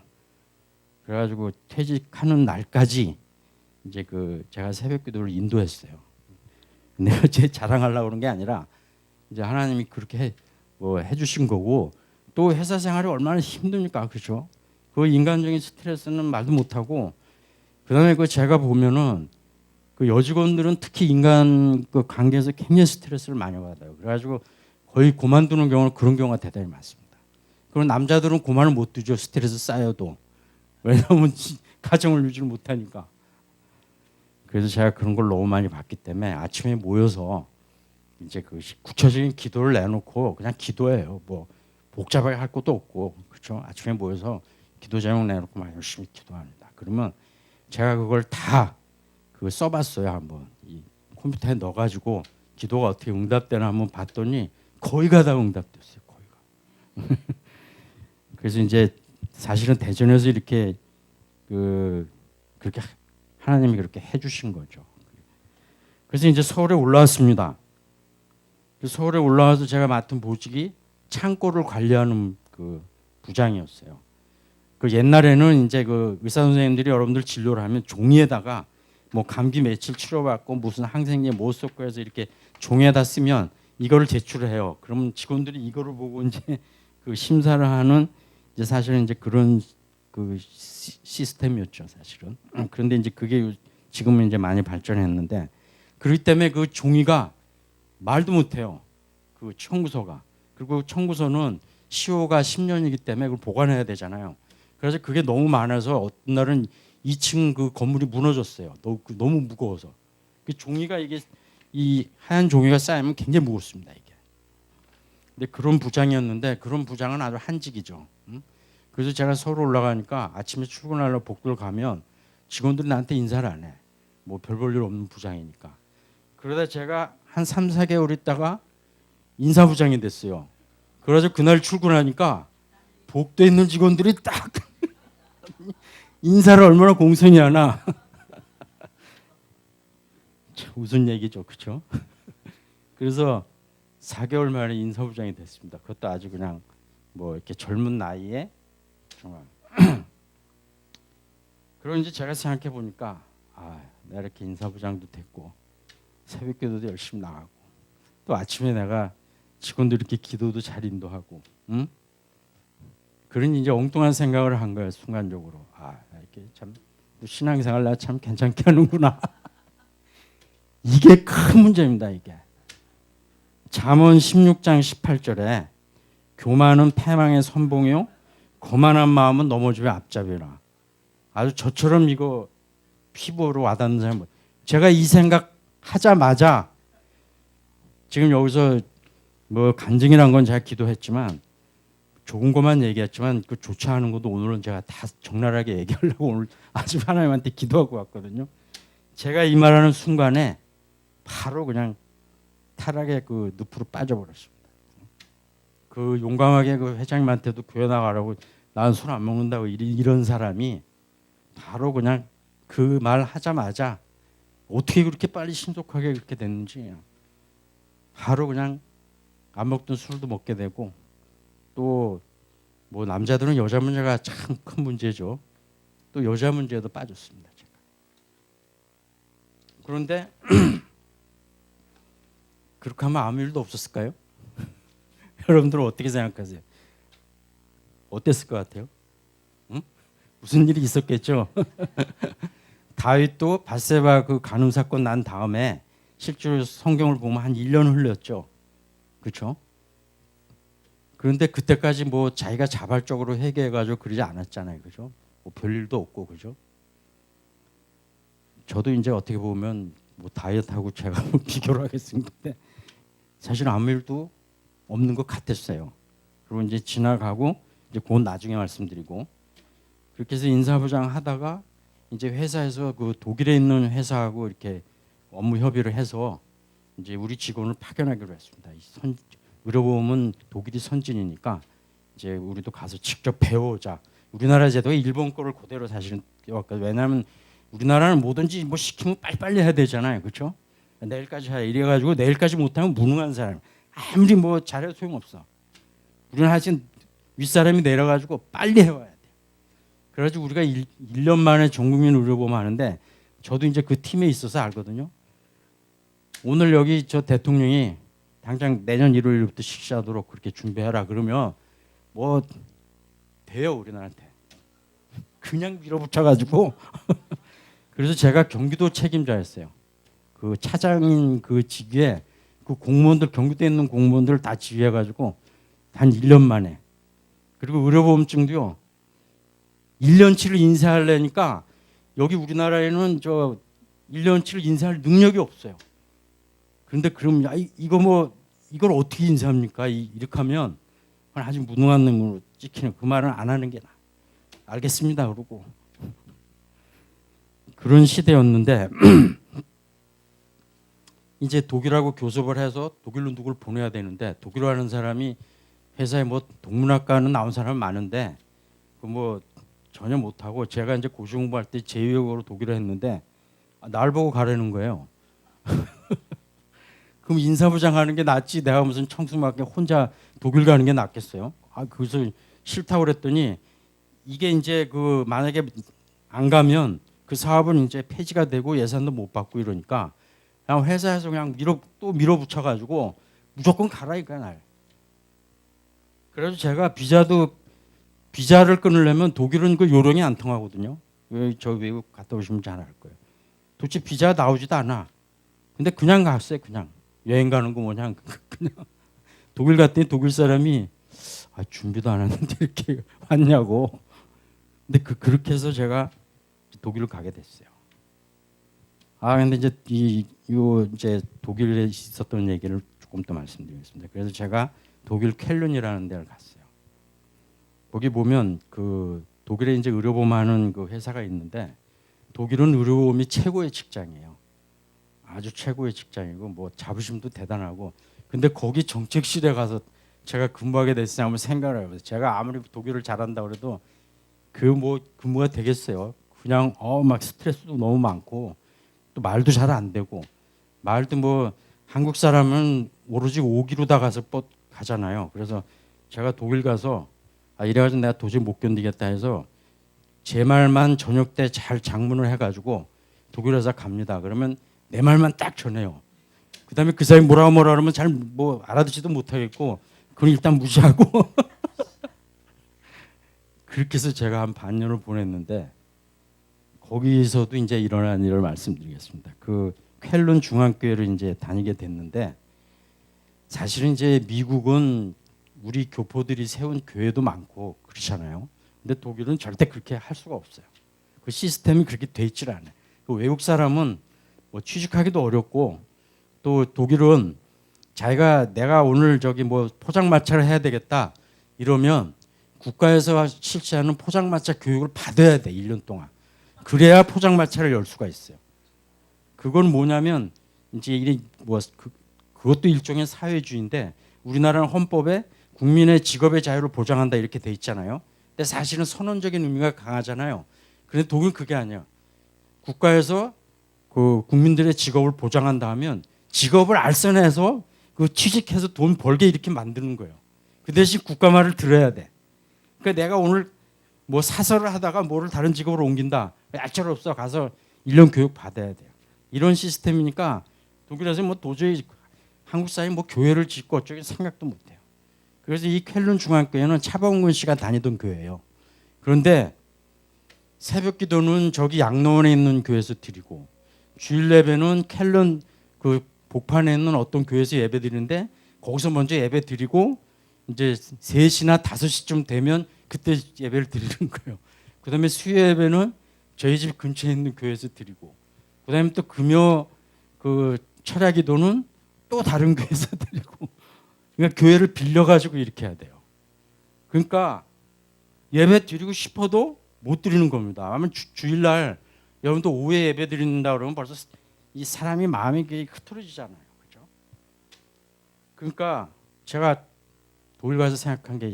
그래가지고 퇴직하는 날까지 이제 제가 새벽기도를 인도했어요. 내가 제 자랑하려고 그런 게 아니라 이제 하나님이 그렇게 해주신 거고 또 회사 생활이 얼마나 힘듭니까, 그렇죠? 그 인간적인 스트레스는 말도 못하고 그다음에 제가 보면은 그 여직원들은 특히 인간 관계에서 굉장히 스트레스를 많이 받아요. 그래가지고 거의 그만두는 경우는 그런 경우가 대단히 많습니다. 그리고 남자들은 그만을 못 두죠. 스트레스 쌓여도. 왜냐하면 가정을 유지를 못하니까. 그래서 제가 그런 걸 너무 많이 봤기 때문에 아침에 모여서 이제 구체적인 기도를 내놓고 그냥 기도해요. 뭐 복잡하게 할 것도 없고 그렇죠. 아침에 모여서 기도 제목 내놓고 막 열심히 기도합니다. 그러면 제가 그걸 다 그 써봤어요. 한번 이 컴퓨터에 넣어가지고 기도가 어떻게 응답되나 한번 봤더니 거의가 다 응답됐어요. 거의가. 그래서 이제 사실은 대전에서 이렇게 그렇게 하나님이 그렇게 해주신 거죠. 그래서 이제 서울에 올라왔습니다. 서울에 올라와서 제가 맡은 보직이 창고를 관리하는 그 부장이었어요. 그 옛날에는 이제 그 의사 선생님들이 여러분들 진료를 하면 종이에다가 뭐 감기 며칠 치료받고 무슨 항생제 못 썼고 해서 이렇게 종이에다 쓰면 이거를 제출을 해요. 그러면 직원들이 이거를 보고 이제 그 심사를 하는 이제 사실은 이제 그런 그 시스템이었죠, 사실은. 그런데 이제 그게 지금은 이제 많이 발전했는데 그렇기 때문에 그 종이가 말도 못해요. 그 청구서가. 그리고 청구서는 시효가 10년이기 때문에 그걸 보관해야 되잖아요. 그래서 그게 너무 많아서 어떤 날은 2층 그 건물이 무너졌어요. 너무 무거워서. 그 종이가 이게 이 하얀 종이가 쌓이면 굉장히 무겁습니다. 이게. 근데 그런 부장이었는데 그런 부장은 아주 한직이죠. 그래서 제가 서울 올라가니까 아침에 출근하러 복도를 가면 직원들이 나한테 인사를 안 해. 뭐 별 볼 일 없는 부장이니까. 그러다 제가 한 3, 4개월 있다가 인사부장이 됐어요. 그래서 그날 출근하니까 복도에 있는 직원들이 딱 인사를 얼마나 공손히 하나. 웃은 얘기죠. 그렇죠? 그래서 4개월 만에 인사부장이 됐습니다. 그것도 아주 그냥 뭐 이렇게 젊은 나이에 정말. 그리고 이제 제가 생각해 보니까 내가 이렇게 인사부장도 됐고 새벽기도도 열심히 나가고 또 아침에 내가 직원들 이렇게 기도도 잘 인도하고, 그런 이제 엉뚱한 생각을 한 거예요. 순간적으로 이렇게 참 신앙생활 나 참 괜찮게 하는구나. 이게 큰 문제입니다. 이게 잠언 16장 18절에 교만은 패망의 선봉이요 거만한 마음은 넘어지면 앞잡이라. 아주 저처럼 이거 피부로 와닿는 사람. 제가 이 생각 하자마자 지금 여기서 뭐 간증이란 건 제가 기도했지만 좋은 것만 얘기했지만 그 좋지 않은 것도 오늘은 제가 다 적나라하게 얘기하려고 오늘 아주 하나님한테 기도하고 왔거든요. 제가 이 말하는 순간에 바로 그냥 타락의 그 늪으로 빠져버렸습니다. 그 용감하게 그 회장님한테도 교회 나가라고 나는 술 안 먹는다고 이런 사람이 바로 그냥 그 말 하자마자 어떻게 그렇게 빨리 신속하게 그렇게 됐는지 바로 그냥 안 먹던 술도 먹게 되고 또 뭐 남자들은 여자 문제가 참 큰 문제죠. 또 여자 문제에도 빠졌습니다. 제가. 그런데 그렇게 하면 아무 일도 없었을까요? 여러분들은 어떻게 생각하세요? 어땠을 것 같아요? 응? 무슨 일이 있었겠죠? 다윗도 밧세바 그 간음 사건 난 다음에 실제로 성경을 보면 한 1년 흘렸죠. 그렇죠? 그런데 그때까지 뭐 자기가 자발적으로 회개해가지고 그러지 않았잖아요. 그죠? 뭐 별일도 없고, 그죠? 저도 이제 어떻게 보면 뭐 다이어트하고 제가 뭐 비교를 하겠습니다. 사실 아무 일도 없는 것 같았어요. 그리고 이제 지나가고 이제 그건 나중에 말씀드리고 그렇게 해서 인사부장 하다가 이제 회사에서 그 독일에 있는 회사하고 이렇게 업무 협의를 해서 이제 우리 직원을 파견하기로 했습니다. 의료보험은 독일이 선진이니까 이제 우리도 가서 직접 배워오자. 우리나라 제도가 일본 거를 그대로 사실은 띄웠거든요. 왜냐하면 우리나라는 뭐든지 뭐 시키면 빨리빨리 해야 되잖아요, 그렇죠? 내일까지 해 이래가지고 내일까지 못하면 무능한 사람. 아무리 뭐 잘해도 소용없어. 우리는 하여튼 윗사람이 내려가지고 빨리 해와야 돼. 그래가지고 우리가 1년 만에 전국민 의료보험 하는데 저도 이제 그 팀에 있어서 알거든요. 오늘 여기 저 대통령이 당장 내년 1월부터 실시하도록 그렇게 준비해라 그러면 뭐 돼요 우리나라한테. 그냥 밀어붙여가지고 그래서 제가 경기도 책임자였어요. 그 차장인 그 직위에 그 공무원들 경기도에 있는 공무원들 다 지휘해가지고 한 1년 만에 그리고 의료보험증도요 1년치를 인쇄하려니까 여기 우리나라에는 저 1년치를 인쇄할 능력이 없어요. 그런데 그럼 이거 뭐 이걸 어떻게 인쇄합니까? 이렇게 하면 아주 무능한 놈으로 찍히는 그 말은 안 하는 게 나아. 알겠습니다 그러고 그런 시대였는데 이제 독일하고 교섭을 해서 독일로 누굴 보내야 되는데 독일어 하는 사람이 회사에 뭐 동문학과는 나온 사람 많은데 그 뭐 전혀 못하고 제가 이제 고시 공부할 때 제2외국어로 독일어 했는데 날 보고 가라는 거예요. 그럼 인사부장 하는 게 낫지 내가 무슨 청수막에 혼자 독일 가는 게 낫겠어요? 그래서 싫다고 그랬더니 이게 이제 그 만약에 안 가면 그 사업은 이제 폐지가 되고 예산도 못 받고 이러니까 그냥 회사에서 그냥 또 밀어붙여 가지고 무조건 가라 이거야 날. 그래서 제가 비자를 끊으려면 독일은 그 요령이 안 통하거든요. 저 외국 갔다 오시면 잘 알 거예요. 도대체 비자 나오지도 않아. 근데 그냥 갔어요. 그냥 여행 가는 거 뭐냐 그냥 독일 갔더니 독일 사람이 준비도 안 했는데 이렇게 왔냐고. 근데 그렇게 해서 제가 독일을 가게 됐어요. 근데 이제 이제 독일에 있었던 얘기를 조금 더 말씀드리겠습니다. 그래서 제가 독일 쾰른이라는 데를 갔어요. 거기 보면 그 독일에 이제 의료보험하는 그 회사가 있는데 독일은 의료보험이 최고의 직장이에요. 아주 최고의 직장이고 뭐 자부심도 대단하고. 근데 거기 정책실에 가서 제가 근무하게 됐으니 한번 생각을 해보세요. 제가 아무리 독일을 잘한다 그래도 그 뭐 근무가 되겠어요. 그냥 막 스트레스도 너무 많고 또 말도 잘 안 되고 말도 뭐 한국 사람은 오로지 오기로 다 가서 가잖아요. 그래서 제가 독일 가서 이래가지고 내가 도저히 못 견디겠다 해서 제 말만 저녁 때 잘 장문을 해가지고 독일 회사 갑니다. 그러면 내 말만 딱 전해요. 그다음에 그 사람이 뭐라 그러면 잘 뭐 알아듣지도 못하겠고 그건 일단 무시하고 그렇게 해서 제가 한 반년을 보냈는데 거기서도 이제 일어난 일을 말씀드리겠습니다. 그 쾰른 중앙교회를 이제 다니게 됐는데 사실은 이제 미국은 우리 교포들이 세운 교회도 많고 그렇잖아요. 근데 독일은 절대 그렇게 할 수가 없어요. 그 시스템이 그렇게 돼 있질 않아요. 그 외국 사람은 뭐 취직하기도 어렵고 또 독일은 내가 오늘 저기 뭐 포장마차를 해야 되겠다 이러면 국가에서 실시하는 포장마차 교육을 받아야 돼 1년 동안. 그래야 포장마차를 열 수가 있어요. 그건 뭐냐면 이제 그것도 일종의 사회주의인데 우리나라는 헌법에 국민의 직업의 자유를 보장한다 이렇게 돼 있잖아요. 근데 사실은 선언적인 의미가 강하잖아요. 그런데 독일은 그게 아니야. 국가에서 그 국민들의 직업을 보장한다 하면 직업을 알선해서 그 취직해서 돈 벌게 이렇게 만드는 거예요. 그 대신 국가 말을 들어야 돼. 그러니까 내가 오늘 뭐 사설을 하다가 뭐를 다른 직업으로 옮긴다. 얄짤 없어. 가서 1년 교육 받아야 돼요. 이런 시스템이니까 독일에서 뭐 도저히 한국 사람이 뭐 교회를 짓고 어쩌기 생각도 못 해요. 그래서 이 쾰른 중앙교회는 차범근 씨가 다니던 교회예요. 그런데 새벽 기도는 저기 양로원에 있는 교회에서 드리고 주일 예배는 쾰른 그 복판에 있는 어떤 교회에서 예배 드리는데 거기서 먼저 예배 드리고 이제 3시나 5시쯤 되면 그때 예배를 드리는 거예요. 그다음에 수요 예배는 저희 집 근처에 있는 교회에서 드리고 그다음에 또 금요 그 철야 기도는 또 다른 교회에서 드리고 그러니까 교회를 빌려가지고 이렇게 해야 돼요. 그러니까 예배 드리고 싶어도 못 드리는 겁니다. 아마 주일날 여러분도 오후에 예배 드린다 그러면 벌써 이 사람이 마음이 흐트러지잖아요. 그렇죠? 그러니까 제가 독일 가서 생각한 게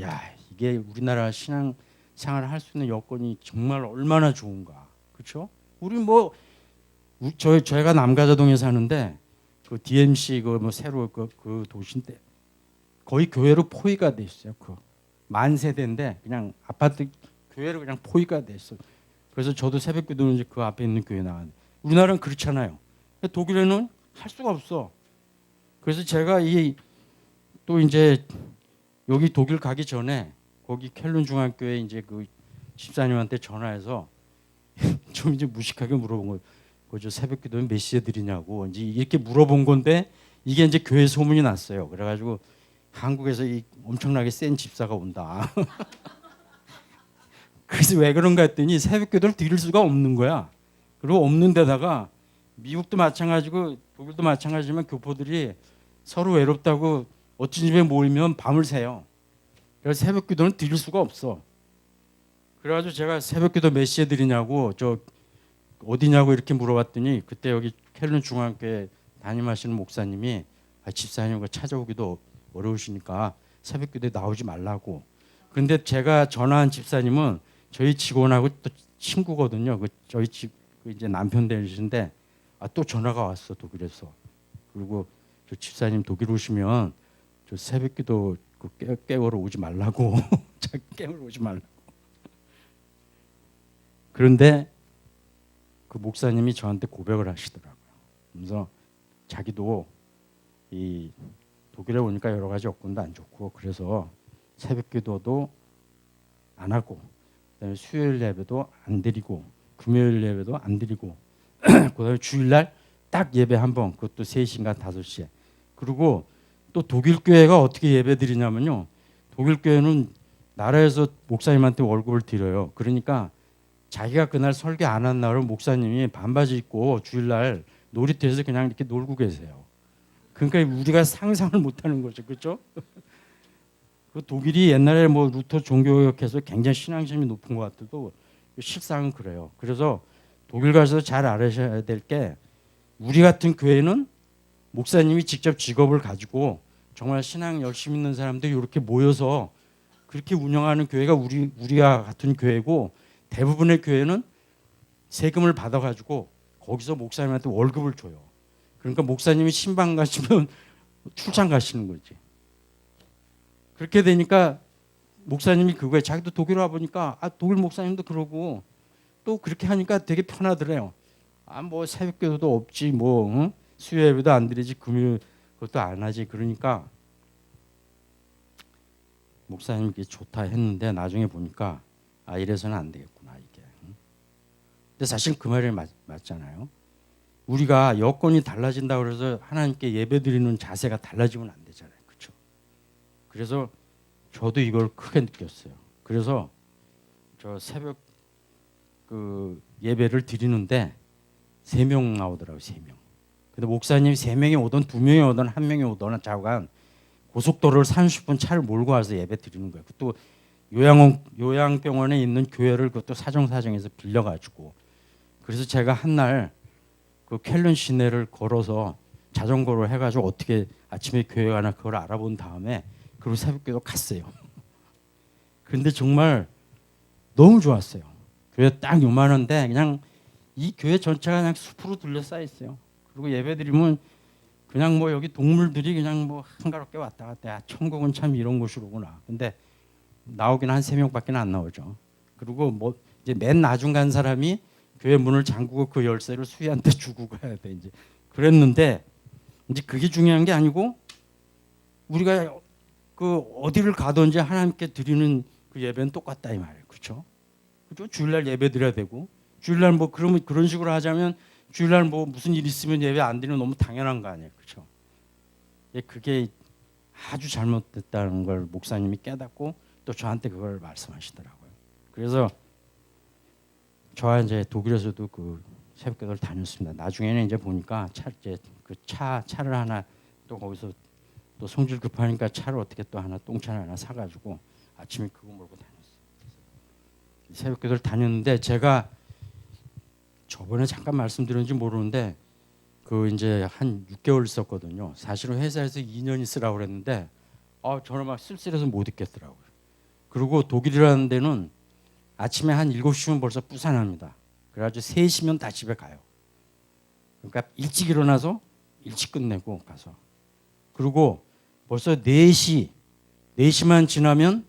이게 우리나라 신앙 생활을 할 수 있는 여건이 정말 얼마나 좋은가. 그렇죠? 우리 뭐 저희가 남가자동에 사는데 그 DMC 그 뭐 새로 그 도시인데 거의 교회로 포위가 돼 있어요. 그 만세대인데 그냥 아파트 교회로 그냥 포위가 돼 있어. 그래서 저도 새벽기도는 이제 그 앞에 있는 교회 나왔는데 우리나라는 그렇잖아요. 독일에는 할 수가 없어. 그래서 제가 또 이제 여기 독일 가기 전에 거기 쾰른 중앙교회 이제 그 집사님한테 전화해서 좀 이제 무식하게 물어본 거예요. 그저 새벽기도는 몇 시에 드리냐고 이제 이렇게 물어본 건데 이게 이제 교회 소문이 났어요. 그래가지고 한국에서 이 엄청나게 센 집사가 온다. 그래서 왜 그런가 했더니 새벽기도를 드릴 수가 없는 거야. 그리고 없는 데다가 미국도 마찬가지고 독일도 마찬가지지만 교포들이 서로 외롭다고 어떤 집에 모이면 밤을 새요. 그래서 새벽기도는 드릴 수가 없어. 그래가지고 제가 새벽기도 몇 시에 드리냐고 어디냐고 이렇게 물어봤더니 그때 여기 켈른 중앙교회 담임하시는 목사님이 집사님 그 찾아오기도 어려우시니까 새벽기도에 나오지 말라고. 그런데 제가 전화한 집사님은 저희 직원하고 또 친구거든요. 저희 집 이제 남편 되시는데 또 전화가 왔어 독일에서. 그리고 저 집사님 독일 오시면 저 새벽기도 깨우러 오지 말라고. 깨우러 오지 말라고. 그런데 그 목사님이 저한테 고백을 하시더라고요. 그래서 자기도 이 독일에 오니까 여러 가지 여건도 안 좋고 그래서 새벽기도도 안 하고 그다음에 수요일 예배도 안 드리고 금요일 예배도 안 드리고 그다음에 주일날 딱 예배 한 번 그것도 3시인가 5시에 그리고 또 독일 교회가 어떻게 예배 드리냐면요. 독일 교회는 나라에서 목사님한테 월급을 드려요. 그러니까 자기가 그날 설교 안 한 날은 목사님이 반바지 입고 주일날 놀이터에서 그냥 이렇게 놀고 계세요. 그러니까 우리가 상상을 못하는 거죠, 그렇죠? 그 독일이 옛날에 뭐 루터 종교개혁해서 굉장히 신앙심이 높은 것 같아도 실상은 그래요. 그래서 독일 가서 잘 알아셔야 될 게 우리 같은 교회는 목사님이 직접 직업을 가지고 정말 신앙 열심히 있는 사람들이 이렇게 모여서 그렇게 운영하는 교회가 우리와 같은 교회고 대부분의 교회는 세금을 받아가지고 거기서 목사님한테 월급을 줘요. 그러니까 목사님이 신방 가시면 출장 가시는 거지. 그렇게 되니까 목사님이 그거에 자기도 독일 와 보니까 독일 목사님도 그러고 또 그렇게 하니까 되게 편하더래요. 뭐 새벽기도도 없지 뭐 응? 수요 예배도 안 드리지 금요일 그것도 안 하지 그러니까 목사님이 좋다 했는데 나중에 보니까 이래서는 안 되겠구나 이게. 근데 사실 그 말이 맞잖아요. 우리가 여건이 달라진다고 해서 하나님께 예배드리는 자세가 달라지면 안 되잖아요. 그렇죠? 그래서 저도 이걸 크게 느꼈어요. 그래서 저 새벽 그 예배를 드리는데 3명 나오더라고요. 3명. 근데 목사님이 3명이 오든 2명이 오든 1명이 오든 좌우간 고속도로를 30분 차를 몰고 와서 예배 드리는 거예요. 또 요양병원에 있는 교회를 그것도 사정사정해서 빌려가지고 그래서 제가 한날 그 켈른 시내를 걸어서 자전거로 해가지고 어떻게 아침에 교회 가나 그걸 알아본 다음에 그리고 새벽기도 갔어요. 그런데 정말 너무 좋았어요. 교회 딱 요만한데 그냥 이 교회 전체가 그냥 숲으로 둘러싸여 있어요. 그리고 예배드리면 그냥 뭐 여기 동물들이 그냥 뭐 한가롭게 왔다 갔다. 천국은 참 이런 곳이로구나. 근데 나오긴 한 3명밖에 안 나오죠. 그리고 뭐 이제 맨 나중 간 사람이 교회 문을 잠그고 그 열쇠를 수희한테 주고 가야 돼 이제. 그랬는데 이제 그게 중요한 게 아니고 우리가 그 어디를 가든지 하나님께 드리는 그 예배는 똑같다 이 말이에요. 그렇죠? 그죠? 주일날 예배 드려야 되고 주일날 뭐 그러면 그런 식으로 하자면 주일날 뭐 무슨 일 있으면 예배 안 드리면 너무 당연한 거 아니에요. 그렇죠? 그게 아주 잘못됐다는 걸 목사님이 깨닫고 또 저한테 그걸 말씀하시더라고요. 그래서 저와 이제 독일에서도 그 새벽기도를 다녔습니다. 나중에는 이제 보니까 차를 하나 또 거기서 또 성질 급하니까 차를 어떻게 또 하나 똥차를 하나 사가지고 아침에 그거 몰고 다녔어요. 새벽기도를 다녔는데 제가 저번에 잠깐 말씀드렸는지 모르는데 그 이제 한 6개월 있었거든요. 사실은 회사에서 2년 있으라고 그랬는데 저는 막 쓸쓸해서 못 있겠더라고요. 그리고 독일이라는 데는 아침에 한 7시면 벌써 부산합니다. 그래가지고 3시면 다 집에 가요. 그러니까 일찍 일어나서 일찍 끝내고 가서 그리고 벌써 4시만 지나면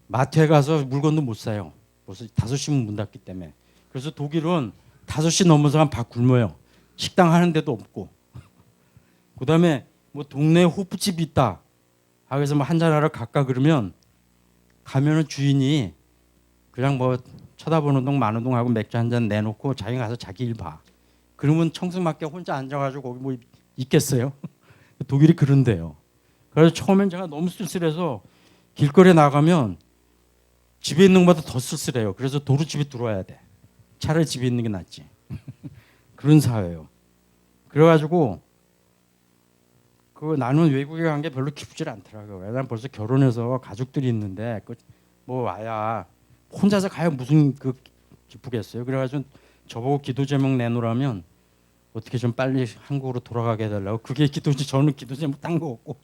마트에 가서 물건도 못 사요. 벌써 5시면 문 닫기 때문에. 그래서 독일은 5시 넘어서 밥 굶어요. 식당 하는 데도 없고. 그다음에 뭐 동네에 호프집이 있다. 그래서 뭐 한잔하러 갈까 그러면 가면은 주인이 그냥 뭐 쳐다보는 동 마는 동 하고 맥주 한 잔 내놓고 자기 가서 자기 일 봐. 그러면 청승맞게 혼자 앉아가지고 거기 뭐 있겠어요? 독일이 그런데요. 그래서 처음엔 제가 너무 쓸쓸해서 길거리에 나가면 집에 있는 것보다 더 쓸쓸해요. 그래서 도루집에 들어와야 돼. 차라리 집에 있는 게 낫지. 그런 사회예요. 그래가지고 나는 외국에 간 게 별로 기쁘지 않더라고요. 왜냐면 벌써 결혼해서 가족들이 있는데 뭐 와야 혼자서 가야 무슨 기쁘겠어요. 그래가지고 저보고 기도 제목 내놓으라면 어떻게 좀 빨리 한국으로 돌아가게 해달라고. 그게 기도지. 저는 기도 제목 딴 거 없고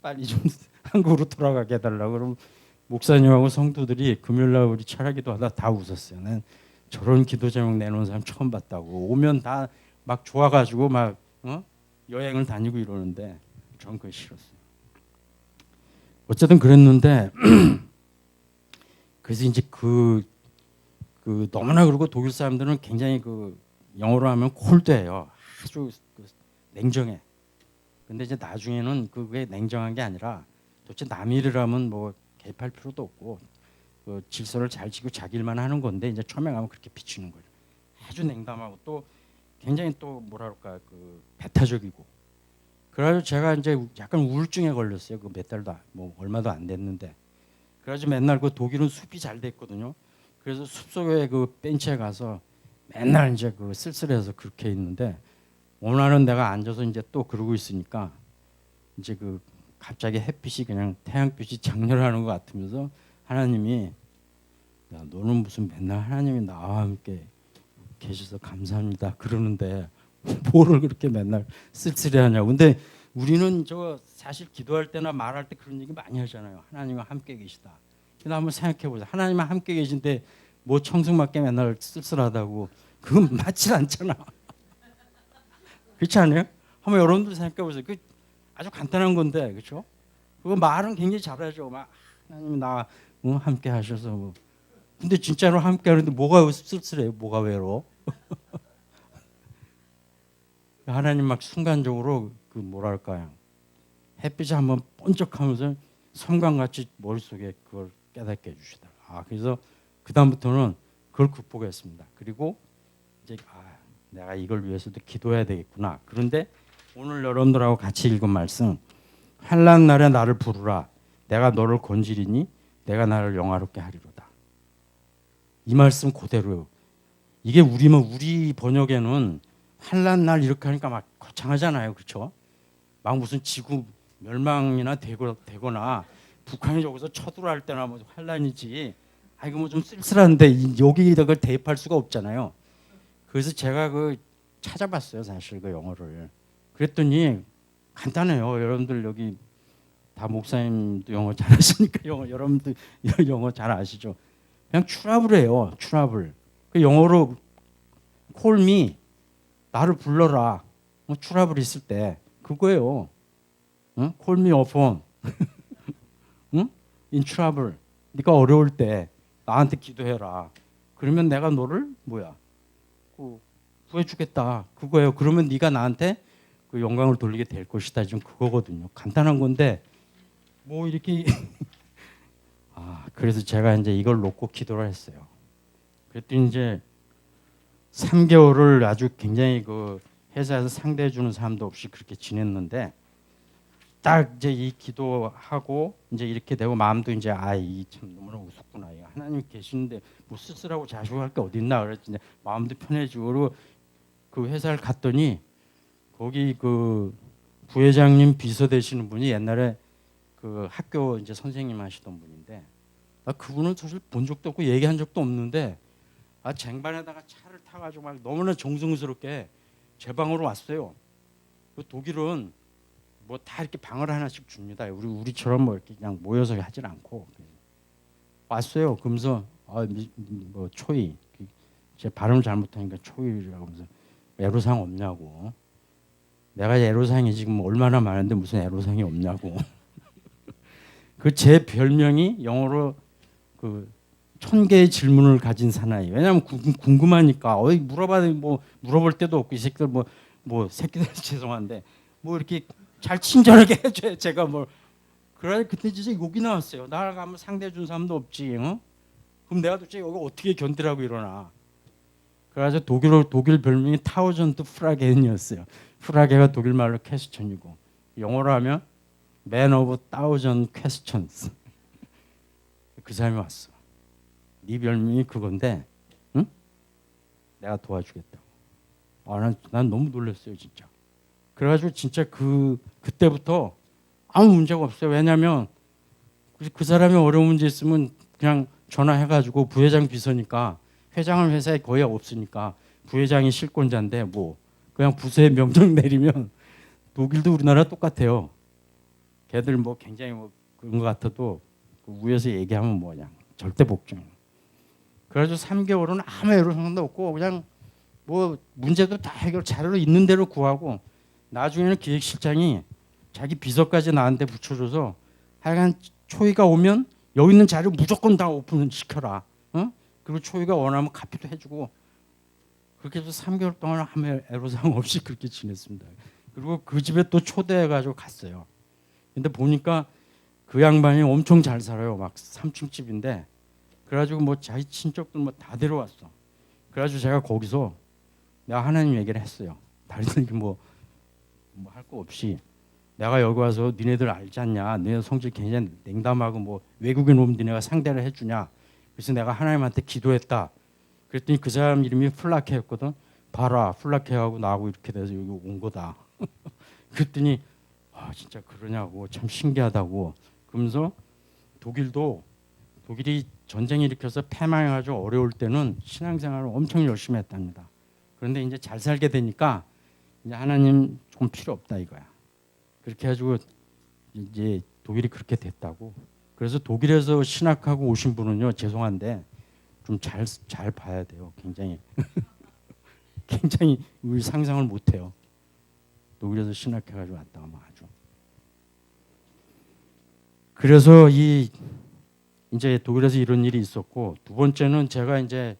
빨리 좀 한국으로 돌아가게 해달라고. 그럼 목사님하고 성도들이 금요일날 우리 철학기도 하다 다 웃었어요. 난 저런 기도 제목 내놓은 사람 처음 봤다고. 오면 다 막 좋아가지고 막 여행을 다니고 이러는데 전 그게 싫었어요. 어쨌든 그랬는데 그래서 이제 그 너무나 그러고 독일 사람들은 굉장히 그 영어로 하면 콜드해요. 아주 냉정해. 근데 이제 나중에는 그게 냉정한 게 아니라 도대체 남일이라면 뭐 개입할 필요도 없고 그 질서를 잘 지키고 자기 일만 하는 건데 이제 처음에 가면 그렇게 비치는 거예요. 아주 냉담하고 또 굉장히 또 뭐랄까 그 배타적이고. 그래가지고 제가 이제 약간 우울증에 걸렸어요. 그 몇 달도 뭐 얼마도 안 됐는데. 그래가지고 맨날 그 독일은 숲이 잘 돼 있거든요. 그래서 숲속에 그 벤치에 가서 맨날 이제 그 쓸쓸해서 그렇게 있는데 어느 날은 내가 앉아서 이제 또 그러고 있으니까 이제 그 갑자기 햇빛이 그냥 태양빛이 장렬하는 것 같으면서 하나님이 야 너는 무슨 맨날 하나님이 나와 함께 계셔서 감사합니다 그러는데 뭐를 그렇게 맨날 쓸쓸해하냐고. 근데 우리는 저 사실 기도할 때나 말할 때 그런 얘기 많이 하잖아요. 하나님과 함께 계시다. 근데 한번 생각해 보자. 하나님과 함께 계신데 뭐 청승맞게 맨날 쓸쓸하다고 그건 맞질 않잖아. 그렇지 않아요? 한번 여러분들 생각해 보세요. 그 아주 간단한 건데 그렇죠? 그거 말은 굉장히 잘하죠. 막 하나님 나 함께 하셔서 뭐. 근데 진짜로 함께 하는데 뭐가 쓸쓸해요? 뭐가 외로워? 하나님 막 순간적으로 그 뭐랄까요? 햇빛이 한번 번쩍하면서 섬광같이 머릿속에 그걸 깨닫게 해주시더라. 그래서 그 다음부터는 그걸 극복했습니다. 그리고 이제 내가 이걸 위해서도 기도해야 되겠구나. 그런데 오늘 여러분들하고 같이 읽은 말씀 환난 날에 나를 부르라. 내가 너를 건지리니 내가 나를 영화롭게 하리로다. 이 말씀 그대로요. 이게 우리 번역에는 환난 날 이렇게 하니까 막 거창하잖아요. 그렇죠? 막 무슨 지구 멸망이나 되거나 북한이 여기서 쳐들어갈 때나 뭐 환난이지. 이거 뭐 좀 쓸쓸한데 여기다 그걸 대입할 수가 없잖아요. 그래서 제가 그 찾아봤어요. 사실 그 영어를. 그랬더니 간단해요. 여러분들 여기 다 목사님도 영어 잘하시니까 여러분들 영어 잘 아시죠? 그냥 트러블이에요. 트러블. 그 영어로 call me 나를 불러라. 뭐 트러블 있을 때 그거예요. 응? call me upon. 응? in trouble. 네가 어려울 때 나한테 기도해라. 그러면 내가 너를 뭐야? 구해주겠다. 그거예요. 그러면 네가 나한테 그 영광을 돌리게 될 것이다. 지금 그거거든요. 간단한 건데 뭐 이렇게 그래서 제가 이제 이걸 놓고 기도를 했어요. 그랬더니 이제 3개월을 아주 굉장히 그 회사에서 상대해 주는 사람도 없이 그렇게 지냈는데 딱 이제 이 기도하고 이제 이렇게 되고 마음도 이제 이 참 너무나 우습구나. 하나님 계시는데 뭐 쓸쓸하고 자식할 게 어딨나 그랬지. 마음도 편해지고 그리고 그 회사를 갔더니 거기 그 부회장님 비서 되시는 분이 옛날에 그 학교 이제 선생님 하시던 분인데 그분은 사실 본 적도 없고 얘기한 적도 없는데 쟁반에다가 차를 타가지고 막 너무나 정성스럽게 제 방으로 왔어요. 그 독일은 뭐 다 이렇게 방을 하나씩 줍니다. 우리처럼 뭐 이렇게 그냥 모여서 하질 않고 왔어요. 그러면서 뭐 초이 제 발음 잘못하니까 초이라고 하면서 애로사항 없냐고. 내가 애로사항이 지금 얼마나 많은데 무슨 애로사항이 없냐고. 그 제 별명이 영어로 그 1000개의 질문을 가진 사나이. 왜냐하면 궁금하니까 물어볼 때도 없고 이 새끼들 뭐 새끼들 죄송한데 뭐 이렇게 잘 친절하게 해줘요. 제가 그래 그때 진짜 욕이 나왔어요. 나를 가면 상대해 준 사람도 없지. 그럼 내가 도대체 여기 어떻게 견디라고 이러나. 그래서 독일 별명이 타우전트 프라겐이었어요. 프라게가 독일 말로 퀘스천이고 영어로 하면 Man of Thousand Questions. 그 사람이 왔어. 네 별명이 그건데, 응? 내가 도와주겠다고. 난 너무 놀랐어요, 진짜. 그래가지고 진짜 그때부터 아무 문제가 없어요. 왜냐하면 그 사람이 어려운 문제 있으면 그냥 전화해가지고 부회장 비서니까 회장은 회사에 거의 없으니까 부회장이 실권자인데 뭐 그냥 부서에 명령 내리면 독일도 우리나라 똑같아요. 걔들 뭐 굉장히 뭐 그런 것 같아도 그 위에서 얘기하면 뭐냐 절대 복종. 그래가지고 3개월은 아무 애로사항도 없고 그냥 뭐 문제도 다 해결 자료로 있는 대로 구하고 나중에는 기획실장이 자기 비서까지 나한테 붙여줘서 하여간 초이가 오면 여기 있는 자료 무조건 다 오픈 시켜라. 어? 그리고 초이가 원하면 카피도 해주고 그렇게 해서 3개월 동안 아무 애로사항 없이 그렇게 지냈습니다. 그리고 그 집에 또 초대해가지고 갔어요. 근데 보니까 그 양반이 엄청 잘 살아요. 막 3층 집인데 그래가지고 뭐 자기 친척들 뭐 다 데려왔어. 그래가지고 제가 거기서 내가 하나님 얘기를 했어요. 다른 뭐 할 거 없이 내가 여기 와서 니네들 알지 않냐? 너네 성질 굉장히 냉담하고 뭐 외국인 오면 니네가 상대를 해주냐? 그래서 내가 하나님한테 기도했다. 그랬더니 그 사람 이름이 플라케였거든. 봐라 플라케하고 나하고 이렇게 돼서 여기 온 거다. 그랬더니 아 진짜 그러냐고 참 신기하다고. 그러면서 독일이 전쟁 일으켜서 패망해가지고 어려울 때는 신앙생활을 엄청 열심히 했답니다. 그런데 이제 잘 살게 되니까 이제 하나님 좀 필요 없다 이거야. 그렇게 해가지고 이제 독일이 그렇게 됐다고. 그래서 독일에서 신학하고 오신 분은요 죄송한데 좀 잘 봐야 돼요. 굉장히 굉장히 우리 상상을 못해요. 독일에서 신학해가지고 왔다 하면 아주. 그래서 이제 독일에서 이런 일이 있었고 두 번째는 제가 이제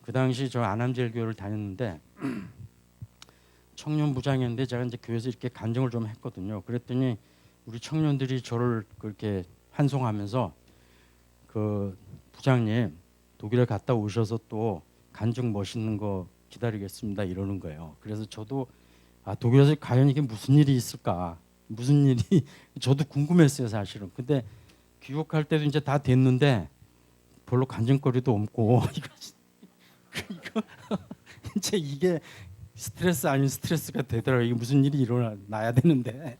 그 당시 저 안암제일교회를 다녔는데 청년부장이었는데 제가 이제 교회에서 이렇게 간증을 좀 했거든요. 그랬더니 우리 청년들이 저를 그렇게 환송하면서 그 부장님 독일에 갔다 오셔서 또 간증 멋있는 거 기다리겠습니다 이러는 거예요. 그래서 저도 독일에서 과연 이게 무슨 일이 있을까? 무슨 일이 저도 궁금했어요 사실은. 근데 귀국할 때도 이제 다 됐는데 별로 간증거리도 없고 이거 이제 이게 스트레스 아닌 스트레스가 되더라고요. 이게 무슨 일이 일어나야 되는데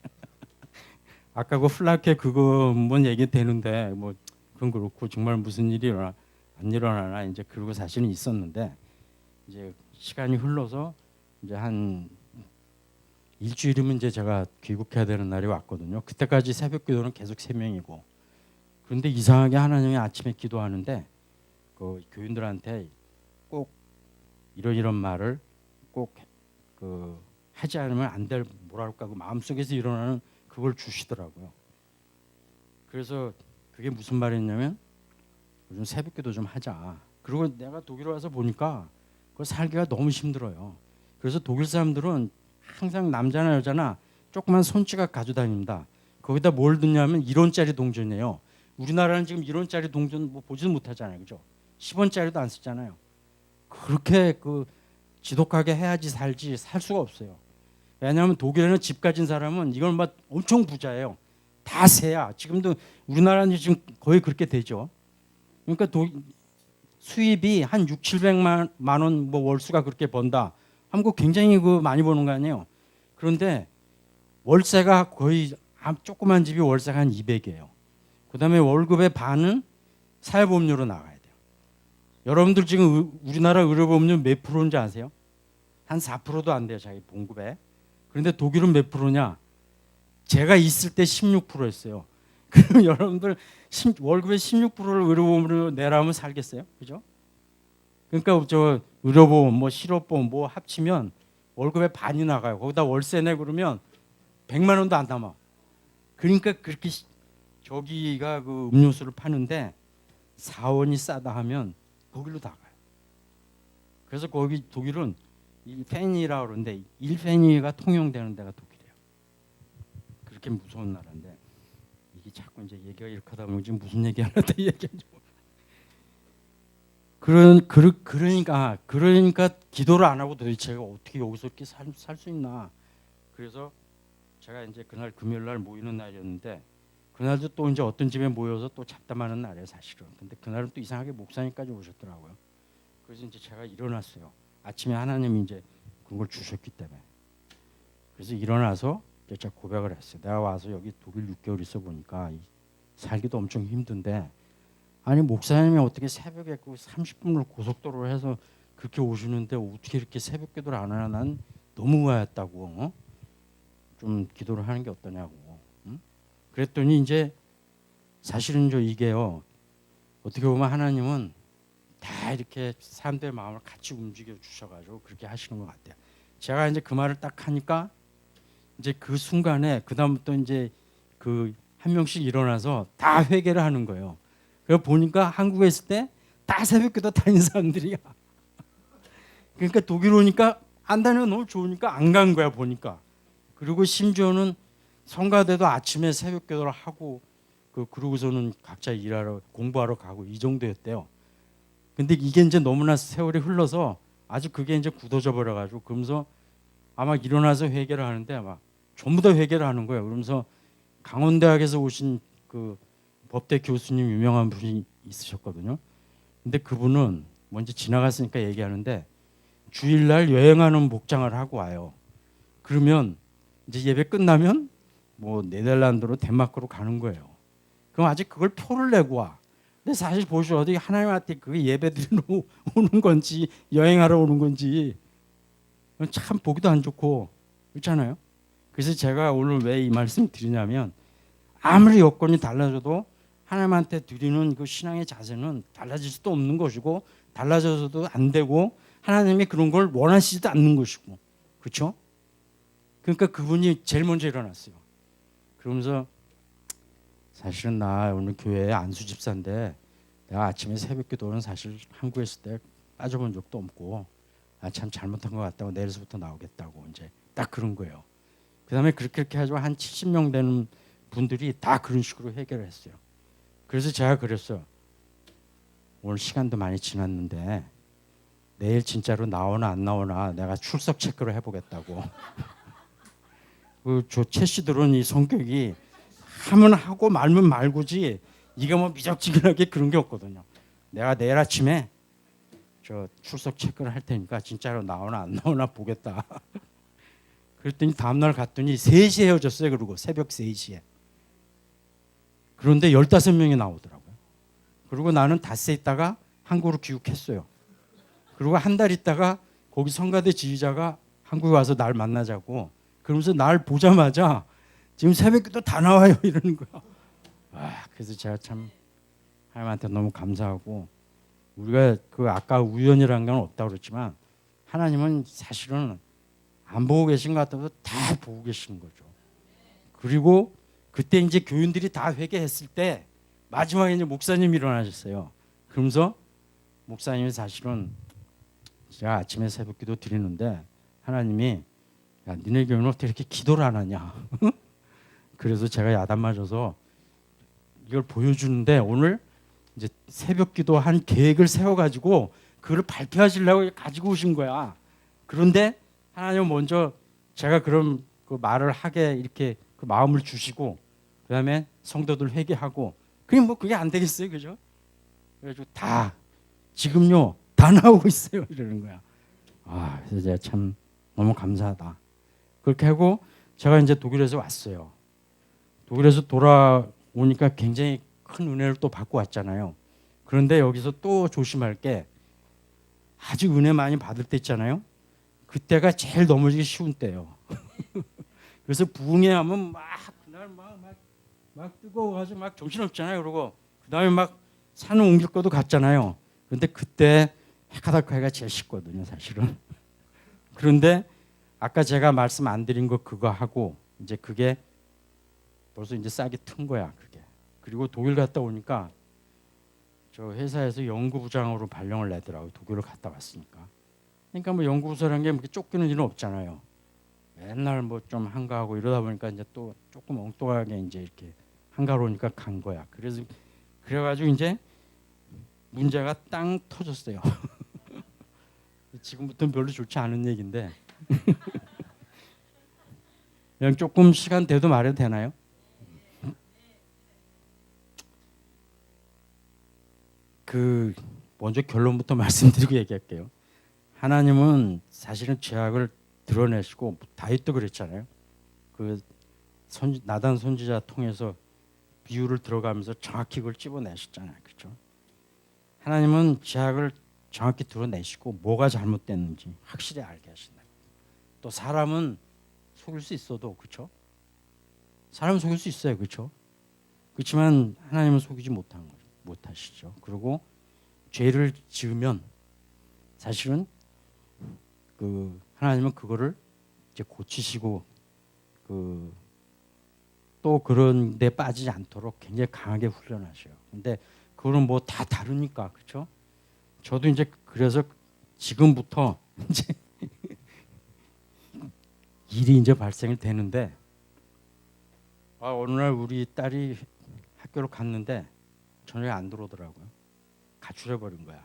아까 그 플라케 그거 뭔 얘기 되는데 뭐 그건 그렇고 정말 무슨 일이 안 일어나나 이제 그러고 사실은 있었는데 이제 시간이 흘러서 이제 한 일주일이면 이제 제가 귀국해야 되는 날이 왔거든요. 그때까지 새벽 기도는 계속 새명이고 그런데 이상하게 하나님이 아침에 기도하는데 그 교인들한테 꼭 이런 말을 꼭 그 하지 않으면 안 될 뭐랄까 그 마음속에서 일어나는 그걸 주시더라고요. 그래서 그게 무슨 말이냐면 요즘 새벽기도 좀 하자. 그리고 내가 독일 와서 보니까 그 살기가 너무 힘들어요. 그래서 독일 사람들은 항상 남자나 여자나 조그만 손지갑 가지고 다닙니다. 거기다 뭘 넣냐면 1원짜리 동전이에요. 우리나라는 지금 1원짜리 동전 뭐 보지도 못하잖아요, 그죠? 10원짜리도 안 쓰잖아요. 그렇게 그 지독하게 해야지 살지 살 수가 없어요. 왜냐하면 독일에는 집 가진 사람은 이걸 막 엄청 부자예요. 다 세야. 지금도 우리나라는 지금 거의 그렇게 되죠. 그러니까 수입이 한 6, 700만 원 뭐 월수가 그렇게 번다. 한국 굉장히 그 많이 버는 거 아니에요. 그런데 월세가 거의 조그만 집이 월세가 한 200이에요. 그다음에 월급의 반은 사회보험료로 나가야 돼요. 여러분들 지금 우리나라 의료보험료 몇 프로인지 아세요? 한 4%도 안 돼요, 자기 봉급에. 그런데 독일은 몇 프로냐? 제가 있을 때 16%였어요. 그럼 여러분들 월급의 16%를 의료보험으로 내라면 살겠어요? 그죠? 그러니까 저 의료보험, 뭐 실업보험 뭐 합치면 월급의 반이 나가요. 거기다 월세 내 그러면 100만 원도 안 남아. 그러니까 그렇게 저기가 그 음료수를 파는데 4원이 싸다 하면 거기로 다 가요. 그래서 거기 독일은 1페니라고 그러는데 1페니가 통용되는 데가 독일이에요. 그렇게 무서운 나라인데 이게 자꾸 이제 얘기가 이렇게 하다 보면 지금 무슨 얘기 하려다 얘기하지. 그러니까 기도를 안 하고 도대체 제가 어떻게 여기서 이렇게 살 수 있나. 그래서 제가 이제 그날 금요일 날 모이는 날이었는데 그날도 또 이제 어떤 집에 모여서 또 잡담하는 날이에요 사실은. 근데 그날은 또 이상하게 목사님까지 오셨더라고요. 그래서 이제 제가 일어났어요. 아침에 하나님이 이제 그걸 주셨기 때문에. 그래서 일어나서 제가 고백을 했어요. 내가 와서 여기 독일 6개월 있어 보니까 살기도 엄청 힘든데 아니 목사님이 어떻게 새벽에 그 30분을 고속도로를 해서 그렇게 오시는데 어떻게 이렇게 새벽 기도를 안 하나 난 너무 의아했다고. 좀 기도를 하는 게 어떠냐고. 응? 그랬더니 이제 사실은 이게요. 어떻게 보면 하나님은 다 이렇게 사람들의 마음을 같이 움직여 주셔가지고 그렇게 하시는 것 같아요. 제가 이제 그 말을 딱 하니까 이제 그 순간에 그 다음부터 이제 그 한 명씩 일어나서 다 회개를 하는 거예요. 그래서 보니까 한국에 있을 때 다 새벽기도 다니는 사람들이야. 그러니까 독일 오니까 안 다니면 너무 좋으니까 안 간 거야 보니까. 그리고 심지어는 성가대도 아침에 새벽기도를 하고 그러고서는 각자 일하러 공부하러 가고 이 정도였대요. 근데 이게 이제 너무나 세월이 흘러서 아주 그게 이제 굳어져 버려가지고 그러면서 아마 일어나서 회개를 하는데 아마 전부 다 회개를 하는 거예요. 그러면서 강원대학에서 오신 그 법대 교수님 유명한 분이 있으셨거든요. 근데 그분은 먼저 지나갔으니까 얘기하는데 주일날 여행하는 목장을 하고 와요. 그러면 이제 예배 끝나면 뭐 네덜란드로 덴마크로 가는 거예요. 그럼 아직 그걸 표를 내고 와. 근데 사실 보시오 어디 하나님한테 그 예배 드리러 오는 건지 여행하러 오는 건지 참 보기도 안 좋고 그렇잖아요. 그래서 제가 오늘 왜 이 말씀 드리냐면 아무리 여건이 달라져도 하나님한테 드리는 그 신앙의 자세는 달라질 수도 없는 것이고 달라져서도 안 되고 하나님이 그런 걸 원하시지도 않는 것이고 그렇죠? 그러니까 그분이 제일 먼저 일어났어요. 그러면서 사실은 나 오늘 교회에 안수 집사인데 내가 아침에 새벽 기도는 사실 한국에 있을 때 빠져본 적도 없고 참 잘못한 것 같다고 내일서부터 나오겠다고 이제 딱 그런 거예요. 그다음에 그렇게 해가지고 한 70명 되는 분들이 다 그런 식으로 해결을 했어요. 그래서 제가 그랬어요. 오늘 시간도 많이 지났는데 내일 진짜로 나오나 안 나오나 내가 출석 체크를 해보겠다고. 그 최 씨들은 이 성격이 하면 하고 말면 말고지 이게 뭐 미적지근하게 그런 게 없거든요. 내가 내일 아침에 저 출석 체크를 할 테니까 진짜로 나오나 안 나오나 보겠다. 그랬더니 다음날 갔더니 3시에 헤어졌어요. 그리고 새벽 3시에. 그런데 15명이 나오더라고요. 그리고 나는 닷새 있다가 한국으로 귀국했어요. 그리고 한 달 있다가 거기 성가대 지휘자가 한국에 와서 날 만나자고 그러면서 날 보자마자 지금 새벽기도 다 나와요 이러는 거야. 그래서 제가 참 하나님한테 너무 감사하고 우리가 그 아까 우연이라는 건 없다고 그랬지만 하나님은 사실은 안 보고 계신 것 같아도 다 보고 계시는 거죠. 그리고 그때 이제 교인들이 다 회개했을 때 마지막에 이제 목사님이 일어나셨어요. 그러면서 목사님이 사실은 제가 아침에 새벽기도 드리는데 하나님이 야 니네 교회는 어떻게 이렇게 기도를 안 하냐. 그래서 제가 야단 맞아서 이걸 보여주는데 오늘 이제 새벽기도 한 계획을 세워가지고 그걸 발표하시려고 가지고 오신 거야. 그런데 하나님은 먼저 제가 그런 그 말을 하게 이렇게 그 마음을 주시고 그다음에 성도들 회개하고 그냥 뭐 그게 안 되겠어요, 그죠? 그래가지고 다 지금요 다 나오고 있어요 이러는 거야. 그래서 제가 참 너무 감사하다. 그렇게 하고 제가 이제 독일에서 왔어요. 독일에서 돌아오니까 굉장히 큰 은혜를 또 받고 왔잖아요. 그런데 여기서 또 조심할 게 아주 은혜 많이 받을 때 있잖아요. 그때가 제일 넘어지기 쉬운 때예요. 그래서 부흥회 하면 막 그날 막 뜨거워가지고 막 정신없잖아요. 그러고 그다음에 막 산을 옮길 것도 같잖아요. 그런데 그때 헤카다카이가 제일 쉽거든요, 사실은. 그런데 아까 제가 말씀 안 드린 거 그거 하고 이제 그게 벌써 이제 싹이 튼 거야, 그게. 그리고 독일 갔다 오니까 저 회사에서 연구부장으로 발령을 내더라고요. 독일을 갔다 왔으니까. 그러니까 뭐 연구부서라는 게 그렇게 쫓기는 일은 없잖아요. 맨날 뭐 좀 한가하고 이러다 보니까 이제 또 조금 엉뚱하게 이제 이렇게 한가로우니까 간 거야. 그래서 그래가지고 이제 문제가 땅 터졌어요. 지금부터는 별로 좋지 않은 얘기인데 그냥 조금 시간 돼도 말해도 되나요? 그 먼저 결론부터 말씀드리고 얘기할게요. 하나님은 사실은 죄악을 드러내시고 다윗도 그랬잖아요. 그 나단 선지자 통해서 비유를 들어가면서 정확히 그걸 찝어내셨잖아요, 그렇죠? 하나님은 죄악을 정확히 드러내시고 뭐가 잘못됐는지 확실히 알게 하신다. 또 사람은 속일 수 있어도 그렇죠? 사람은 속일 수 있어요, 그렇죠? 그렇지만 하나님은 속이지 못하시죠. 그리고 죄를 지으면 사실은 그 하나님은 그거를 이제 고치시고 그 또 그런 데 빠지지 않도록 굉장히 강하게 훈련하셔요. 근데 그거는 뭐 다 다르니까 그렇죠? 저도 이제 그래서 지금부터 이제 일이 이제 발생이 되는데 어느 날 우리 딸이 학교를 갔는데 저녁에 안 들어오더라고요. 가출해 버린 거야.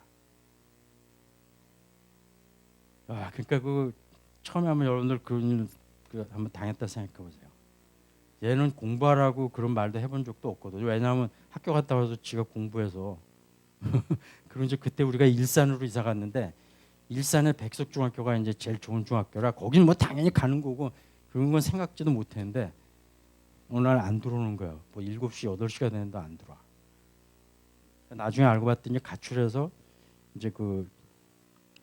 그러니까 그 처음에 한번 여러분들 그런 일 한번 당했다 생각해 보세요. 얘는 공부하라고 그런 말도 해본 적도 없거든요. 왜냐하면 학교 갔다 와서 지가 공부해서 그리고 이제 그때 우리가 일산으로 이사 갔는데 일산의 백석중학교가 이제 제일 좋은 중학교라 거기는 뭐 당연히 가는 거고 그런 건 생각지도 못했는데 어느 날 안 들어오는 거예요. 뭐 7시, 8시가 되는데 안 들어와. 나중에 알고 봤더니 가출해서 이제 그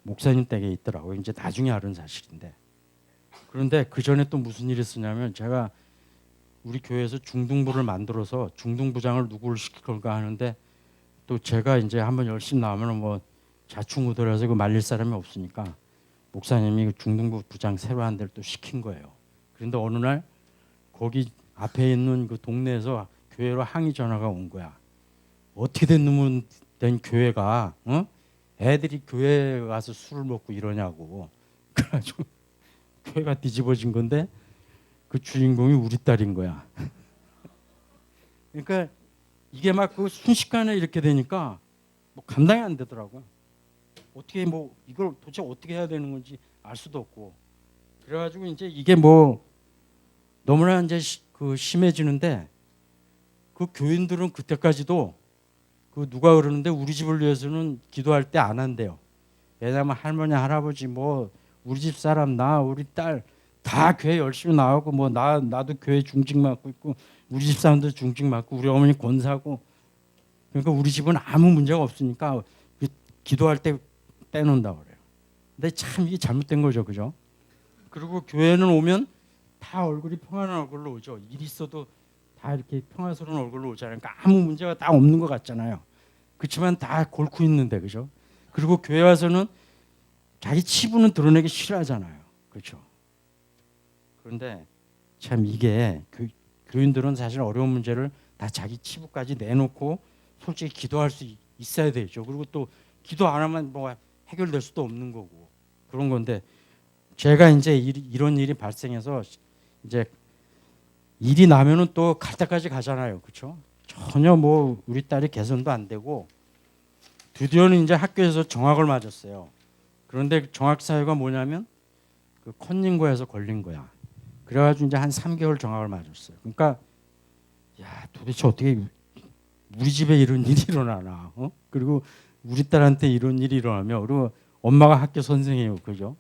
목사님 댁에 있더라고요. 이제 나중에 알은 사실인데. 그런데 그 전에 또 무슨 일이 있었냐면 제가 우리 교회에서 중등부를 만들어서 중등부장을 누구를 시킬 건가 하는데 또 제가 이제 한번 열심히 나오면 뭐 자충우돌해서 그 말릴 사람이 없으니까 목사님이 그 중등부 부장 새로 한 데를 또 시킨 거예요. 그런데 어느 날 거기 앞에 있는 그 동네에서 교회로 항의 전화가 온 거야. 어떻게 된 놈은 된 교회가 애들이 교회에 가서 술을 먹고 이러냐고. 그래가지고 교회가 뒤집어진 건데 그 주인공이 우리 딸인 거야. 그러니까 이게 막 그 순식간에 이렇게 되니까 뭐 감당이 안 되더라고요. 어떻게 뭐 이걸 도대체 어떻게 해야 되는 건지 알 수도 없고. 그래가지고 이제 이게 뭐 너무나 이제 그 심해지는데 그 교인들은 그때까지도 그 누가 그러는데 우리 집을 위해서는 기도할 때 안 한대요. 왜냐하면 할머니 할아버지 뭐 우리 집 사람 나 우리 딸 다 교회 열심히 나오고 뭐 나도 교회 중직 맡고 있고 우리 집 사람도 중직 맡고 우리 어머니 권사고 그러니까 우리 집은 아무 문제가 없으니까 기도할 때 빼놓는다고 그래요. 근데 참 이게 잘못된 거죠, 그죠? 그리고 교회는 오면 다 얼굴이 평안한 얼굴로 오죠. 일 있어도 다 이렇게 평화스러운 얼굴로 오잖아요. 그러니까 아무 문제가 다 없는 것 같잖아요. 그렇지만 다 골고 있는데, 그죠? 그리고 교회 와서는 자기 치부는 드러내기 싫어하잖아요. 그렇죠? 그런데 참 이게 교인들은 사실 어려운 문제를 다 자기 치부까지 내놓고 솔직히 기도할 수 있어야 되죠. 그리고 또 기도 안 하면 뭐 해결될 수도 없는 거고 그런 건데 제가 이제 이런 일이 발생해서 이제 일이 나면은 또 갈 때까지 가잖아요. 그렇죠? 전혀 뭐 우리 딸이 개선도 안 되고 드디어는 이제 학교에서 정학을 맞았어요. 그런데 정학 사유가 뭐냐면 그 컨닝고에서 걸린 거야. 그래가지고 이제 한 3개월 정학을 맞았어요. 그러니까 야 도대체 어떻게 우리 집에 이런 일이 일어나나? 그리고 우리 딸한테 이런 일이 일어나며 그리고 엄마가 학교 선생이에요, 그죠?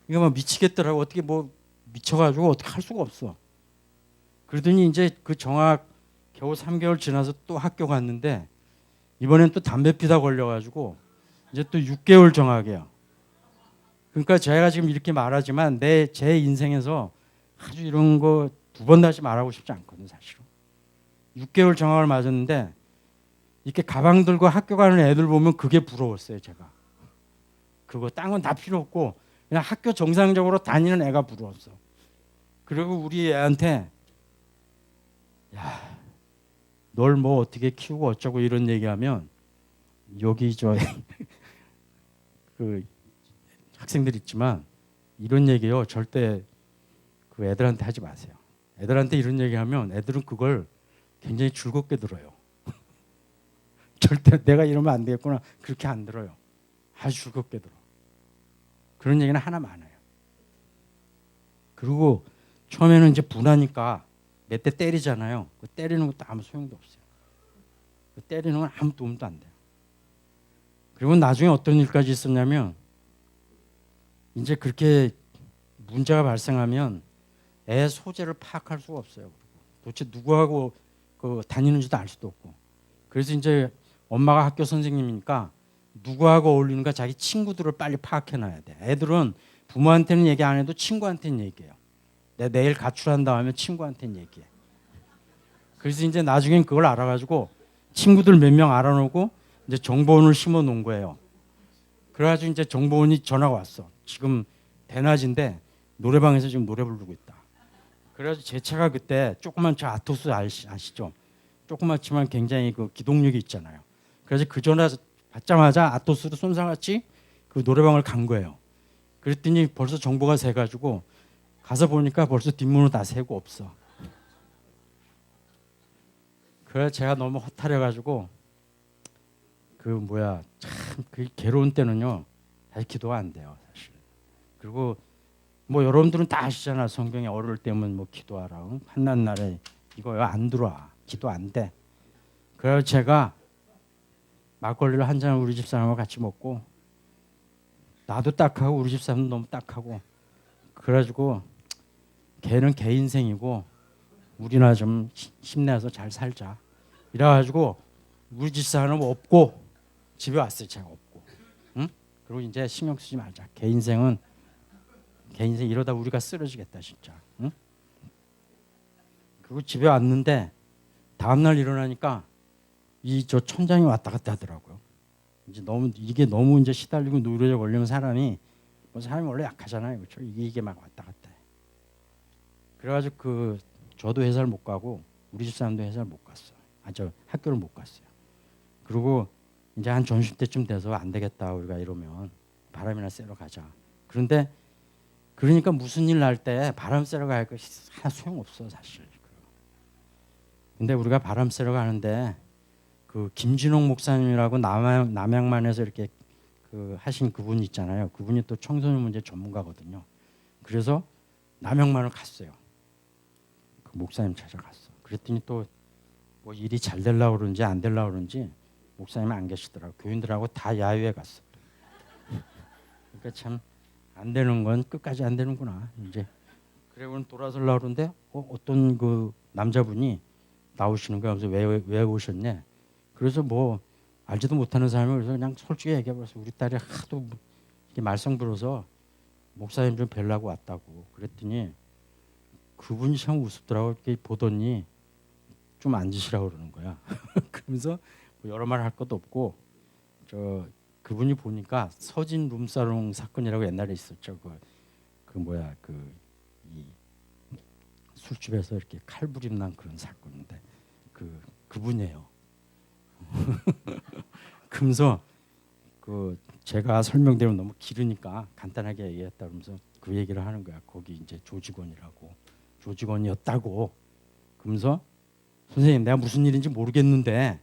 이거 막 미치겠더라고. 어떻게 뭐 미쳐가지고 어떻게 할 수가 없어. 그러더니 이제 그 정학 겨우 3개월 지나서 또 학교 갔는데 이번엔 또 담배 피다 걸려가지고 이제 또 6개월 정학이에요. 그러니까 제가 지금 이렇게 말하지만 제 인생에서 아주 이런 거 2번 다시 말하고 싶지 않거든요, 사실은. 6개월 정학을 맞았는데 이렇게 가방 들고 학교 가는 애들 보면 그게 부러웠어요, 제가. 그거 딴 건 다 필요 없고 그냥 학교 정상적으로 다니는 애가 부러웠어. 그리고 우리 애한테 야, 널 뭐 어떻게 키우고 어쩌고 이런 얘기하면 여기 저 그 학생들 있지만 이런 얘기요 절대 그 애들한테 하지 마세요. 애들한테 이런 얘기하면 애들은 그걸 굉장히 즐겁게 들어요. 절대 내가 이러면 안 되겠구나 그렇게 안 들어요. 아주 즐겁게 들어. 그런 얘기는 하나 많아요. 그리고 처음에는 이제 분하니까 몇 대 때리잖아요. 그 때리는 것도 아무 소용도 없어요. 그 때리는 건 아무 도움도 안 돼요. 그리고 나중에 어떤 일까지 있었냐면 이제 그렇게 문제가 발생하면 애 소재를 파악할 수가 없어요. 도대체 누구하고 그 다니는지도 알 수도 없고 그래서 이제 엄마가 학교 선생님이니까 누구하고 어울리는가 자기 친구들을 빨리 파악해놔야 돼. 애들은 부모한테는 얘기 안 해도 친구한테는 얘기해요. 내 내일 가출한다 하면 친구한테는 얘기해. 그래서 이제 나중엔 그걸 알아가지고 친구들 몇 명 알아놓고 이제 정보원을 심어 놓은 거예요. 그래가지고 이제 정보원이 전화가 왔어. 지금 대낮인데 노래방에서 지금 노래 부르고 있다. 그래가지고 제 차가 그때 조그만 저 아토스 아시죠? 조그맣지만 굉장히 그 기동력이 있잖아요. 그래서 그 전화 받자마자 아토스로 쏜사같이 그 노래방을 간 거예요. 그랬더니 벌써 정보가 새가지고 가서 보니까 벌써 뒷문은 다 새고 없어. 그래 제가 너무 허탈해가지고 참 그 괴로운 때는요 사실 기도가 안 돼요 사실. 그리고 뭐 여러분들은 다 아시잖아. 성경에 어릴 때면 뭐 기도하라. 환난 날에 이거 안 들어와. 기도 안 돼. 그래서 제가 막걸리를 한 잔을 우리 집 사람하고 같이 먹고 나도 딱하고 우리 집 사람도 너무 딱하고 그래가지고 걔는 걔 인생이고 우리나 좀 힘내서 잘 살자. 이래가지고 우리 집 사람은 없고 집에 왔어요. 제가 없고. 응? 그리고 이제 신경 쓰지 말자. 걔 인생 이러다 우리가 쓰러지겠다 진짜. 응? 그리고 집에 왔는데 다음날 일어나니까 이 저 천장이 왔다 갔다 하더라고요. 이제 이게 너무 이제 시달리고 누르져 걸리면 사람이 원래 약하잖아요, 그렇죠? 이게 막 왔다 갔다 해. 그래가지고 저도 회사를 못 가고 우리 집 사람도 회사를 못 갔어. 저 학교를 못 갔어요. 그리고 이제 한 점심 때쯤 돼서 안 되겠다 우리가 이러면 바람이나 쐬러 가자. 그러니까 무슨 일 날 때 바람 쐬러 갈 거 하나 소용없어 사실. 근데 우리가 바람 쐬러 가는데 그 김진홍 목사님이라고 남양만에서 이렇게 하신 그분 있잖아요. 그분이 또 청소년 문제 전문가거든요. 그래서 남양만을 갔어요. 그 목사님 찾아갔어. 그랬더니 또 뭐 일이 잘 되려고 그런지 안 되려고 그런지 목사님은 안 계시더라고. 교인들하고 다 야유회 갔어. 그러니까 참 안 되는 건 끝까지 안 되는구나. 이제 그래고는 돌아서려고 그러는데 어떤 그 남자분이 나오시는 거야. 그래서 왜 오셨냐? 그래서 뭐 알지도 못하는 사람이 그래서 그냥 솔직히 얘기해버렸어. 우리 딸이 하도 이렇게 말썽 부려서 목사님 좀 뵈려고 왔다고. 그랬더니 그분이 참 우습더라고. 이렇게 보더니 좀 앉으시라고 그러는 거야. 그러면서 뭐 여러 말 할 것도 없고 그분이 보니까 서진 룸사롱 사건이라고 옛날에 있었죠. 이 술집에서 이렇게 칼부림 난 그런 사건인데 그분이에요. 그러면서 제가 설명대로 너무 길으니까 간단하게 얘기했다 그러면서 그 얘기를 하는 거야. 거기 이제 조직원이었다고. 그러면서 선생님 내가 무슨 일인지 모르겠는데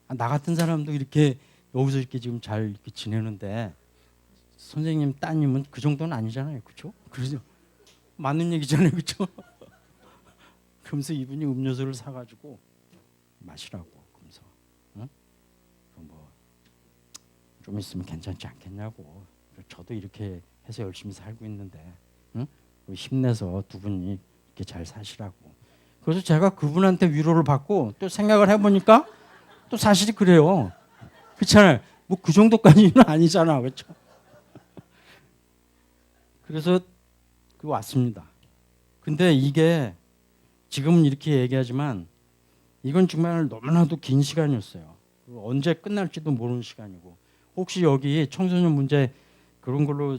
나 같은 사람도 이렇게 여기서 이렇게 지금 잘 이렇게 지내는데 선생님 따님은 그 정도는 아니잖아요, 그렇죠? 그래서 맞는 얘기잖아요, 그렇죠? 그러면서 이분이 음료수를 사가지고 마시라고. 그러면서 좀 있으면 괜찮지 않겠냐고. 저도 이렇게 해서 열심히 살고 있는데 힘내서 두 분이 이렇게 잘 사시라고. 그래서 제가 그분한테 위로를 받고 또 생각을 해보니까 또 사실이 그래요. 그렇잖아요. 뭐 그 정도까지는 아니잖아, 그렇죠? 그래서 왔습니다. 근데 이게 지금은 이렇게 얘기하지만 이건 정말 너무나도 긴 시간이었어요. 언제 끝날지도 모르는 시간이고 혹시 여기 청소년 문제 그런 걸로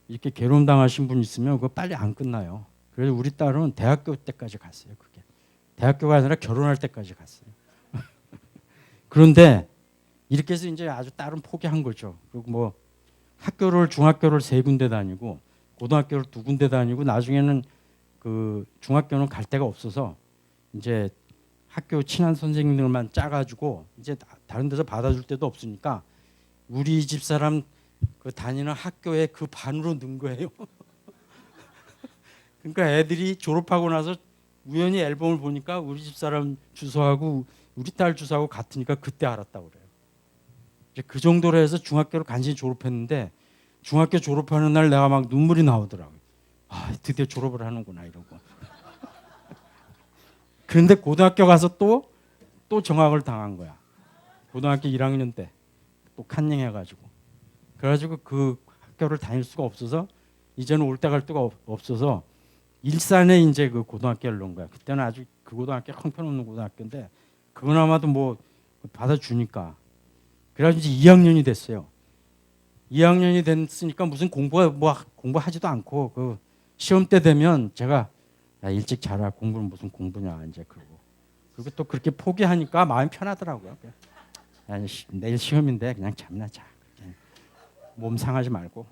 이렇게 괴로움 당하신 분 있으면 그거 빨리 안 끝나요. 그래서 우리 딸은 대학교 때까지 갔어요. 그게 대학교가 아니라 결혼할 때까지 갔어요. 그런데 이렇게 해서 이제 아주 딸은 포기한 거죠. 그리고 뭐 중학교를 3군데 다니고 고등학교를 2군데 다니고 나중에는 중학교는 갈 데가 없어서 이제 학교 친한 선생님들만 짜가지고 이제 다른 데서 받아줄 데도 없으니까 우리 집 사람 다니는 학교에 그 반으로 넣은 거예요. 그러니까 애들이 졸업하고 나서 우연히 앨범을 보니까 우리 집 사람 주소하고 우리 딸 주소하고 같으니까 그때 알았다고 그래요. 이제 그 정도로 해서 중학교를 간신히 졸업했는데 중학교 졸업하는 날 내가 막 눈물이 나오더라고요. 드디어 졸업을 하는구나 이러고. 그런데 고등학교 가서 또 정학을 당한 거야. 고등학교 1학년 때 또 칸닝해가지고 그래가지고 그 학교를 다닐 수가 없어서 이제는 올 때 갈 데가 없어서 일산에 이제 그 고등학교를 넣은 거야. 그때는 아주 그 고등학교 형편없는 고등학교인데 그거나마도 뭐 받아주니까 그래가지고 이제 2학년이 됐어요. 2학년이 됐으니까 무슨 공부하지도 않고 그 시험 때 되면 제가 야, 일찍 자라 공부는 무슨 공부냐 이제 그리고 또 그렇게 포기하니까 마음이 편하더라고요. 야, 내일 시험인데 그냥 잠이나 자. 몸 상하지 말고.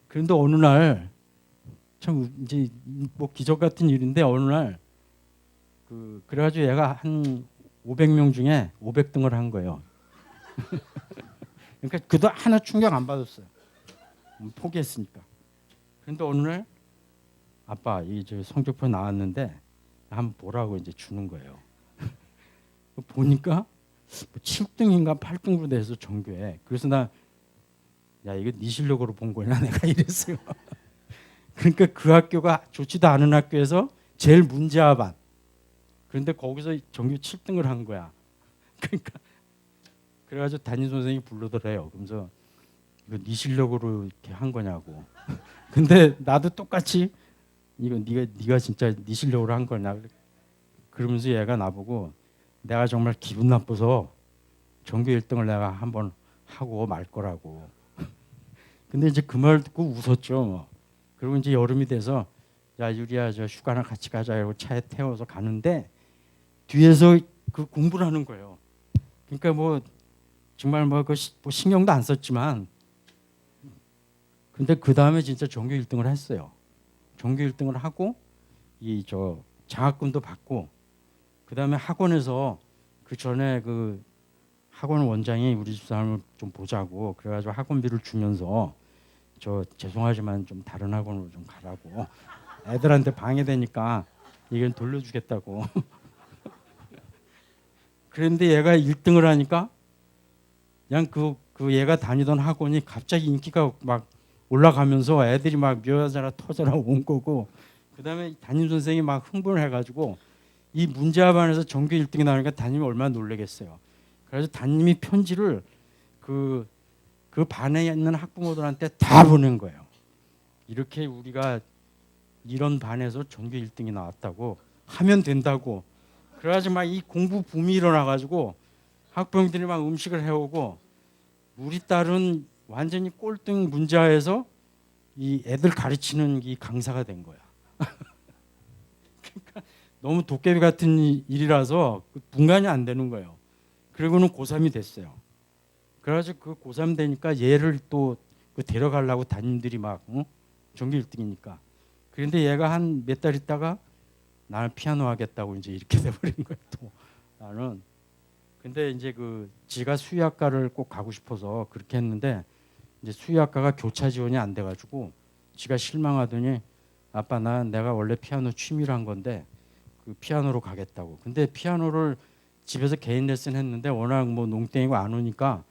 그런데 어느 날 참 이제 뭐 기적 같은 일인데 어느 날 그래가지고 얘가 한 500명 중에 500등을 한 거예요. 그러니까 그도 하나 충격 안 받았어요. 포기했으니까. 그런데 어느 날 아빠 이 저 성적표 나왔는데 한번 보라고 이제 주는 거예요. 보니까 뭐 7등인가 8등으로 돼서 전교에. 그래서 나 야 이거 네 실력으로 본 거냐 내가 이랬어요. 그러니까 그 학교가 좋지도 않은 학교에서 제일 문제아 반. 그런데 거기서 전교 7등을 한 거야. 그러니까 그래가지고 담임 선생님이 부르더래요. 그러면서 이거 네 실력으로 이렇게 한 거냐고. 근데 나도 똑같이 이거 네가 진짜 네 실력으로 한 거냐. 그러면서 얘가 나보고 내가 정말 기분 나빠서 전교 1등을 내가 한번 하고 말 거라고. 근데 이제 그 말 듣고 웃었죠. 뭐. 그리고 이제 여름이 돼서 야 유리야 저 휴가나 같이 가자 이러고 차에 태워서 가는데 뒤에서 그 공부를 하는 거예요. 그러니까 뭐 정말 뭐 신경도 안 썼지만 근데 그 다음에 진짜 전교 1등을 했어요. 전교 1등을 하고 이 저 장학금도 받고 그 다음에 학원에서 그 전에 그 학원 원장이 우리 집 사람을 좀 보자고 그래가지고 학원비를 주면서 저 죄송하지만 좀 다른 학원으로 좀 가라고 애들한테 방해되니까 이건 돌려주겠다고. 그런데 얘가 1등을 하니까 그냥 그 얘가 다니던 학원이 갑자기 인기가 막 올라가면서 애들이 막 묘하자라 터져라 온 거고 그다음에 담임 선생이 막 흥분을 해가지고 이 문제아반에서 전교 1등이 나오니까 담임이 얼마나 놀라겠어요. 그래서 담임이 편지를 그 반에 있는 학부모들한테 다 보낸 거예요. 이렇게 우리가 이런 반에서 전교 1등이 나왔다고 하면 된다고. 그래가지고 막 이 공부 붐이 일어나가지고 학부형들이 막 음식을 해오고 우리 딸은 완전히 꼴등 문제아에서 이 애들 가르치는 이 강사가 된 거야. 그러니까 너무 도깨비 같은 일이라서 분간이 안 되는 거예요. 그리고는 고3이 됐어요. 그래가지고 그 고3 되니까 얘를 또 데려가려고 담임들이 막 전교 1등이니까. 그런데 얘가 한 몇 달 있다가 나는 피아노 하겠다고 이제 이렇게 돼버린 거예요. 또 나는. 근데 이제 지가 수의학과를 꼭 가고 싶어서 그렇게 했는데 이제 수의학과가 교차 지원이 안 돼가지고 지가 실망하더니 아빠 내가 원래 피아노 취미로 한 건데 그 피아노로 가겠다고. 근데 피아노를 집에서 개인 레슨 했는데 워낙 뭐 농땡이고 안 오니까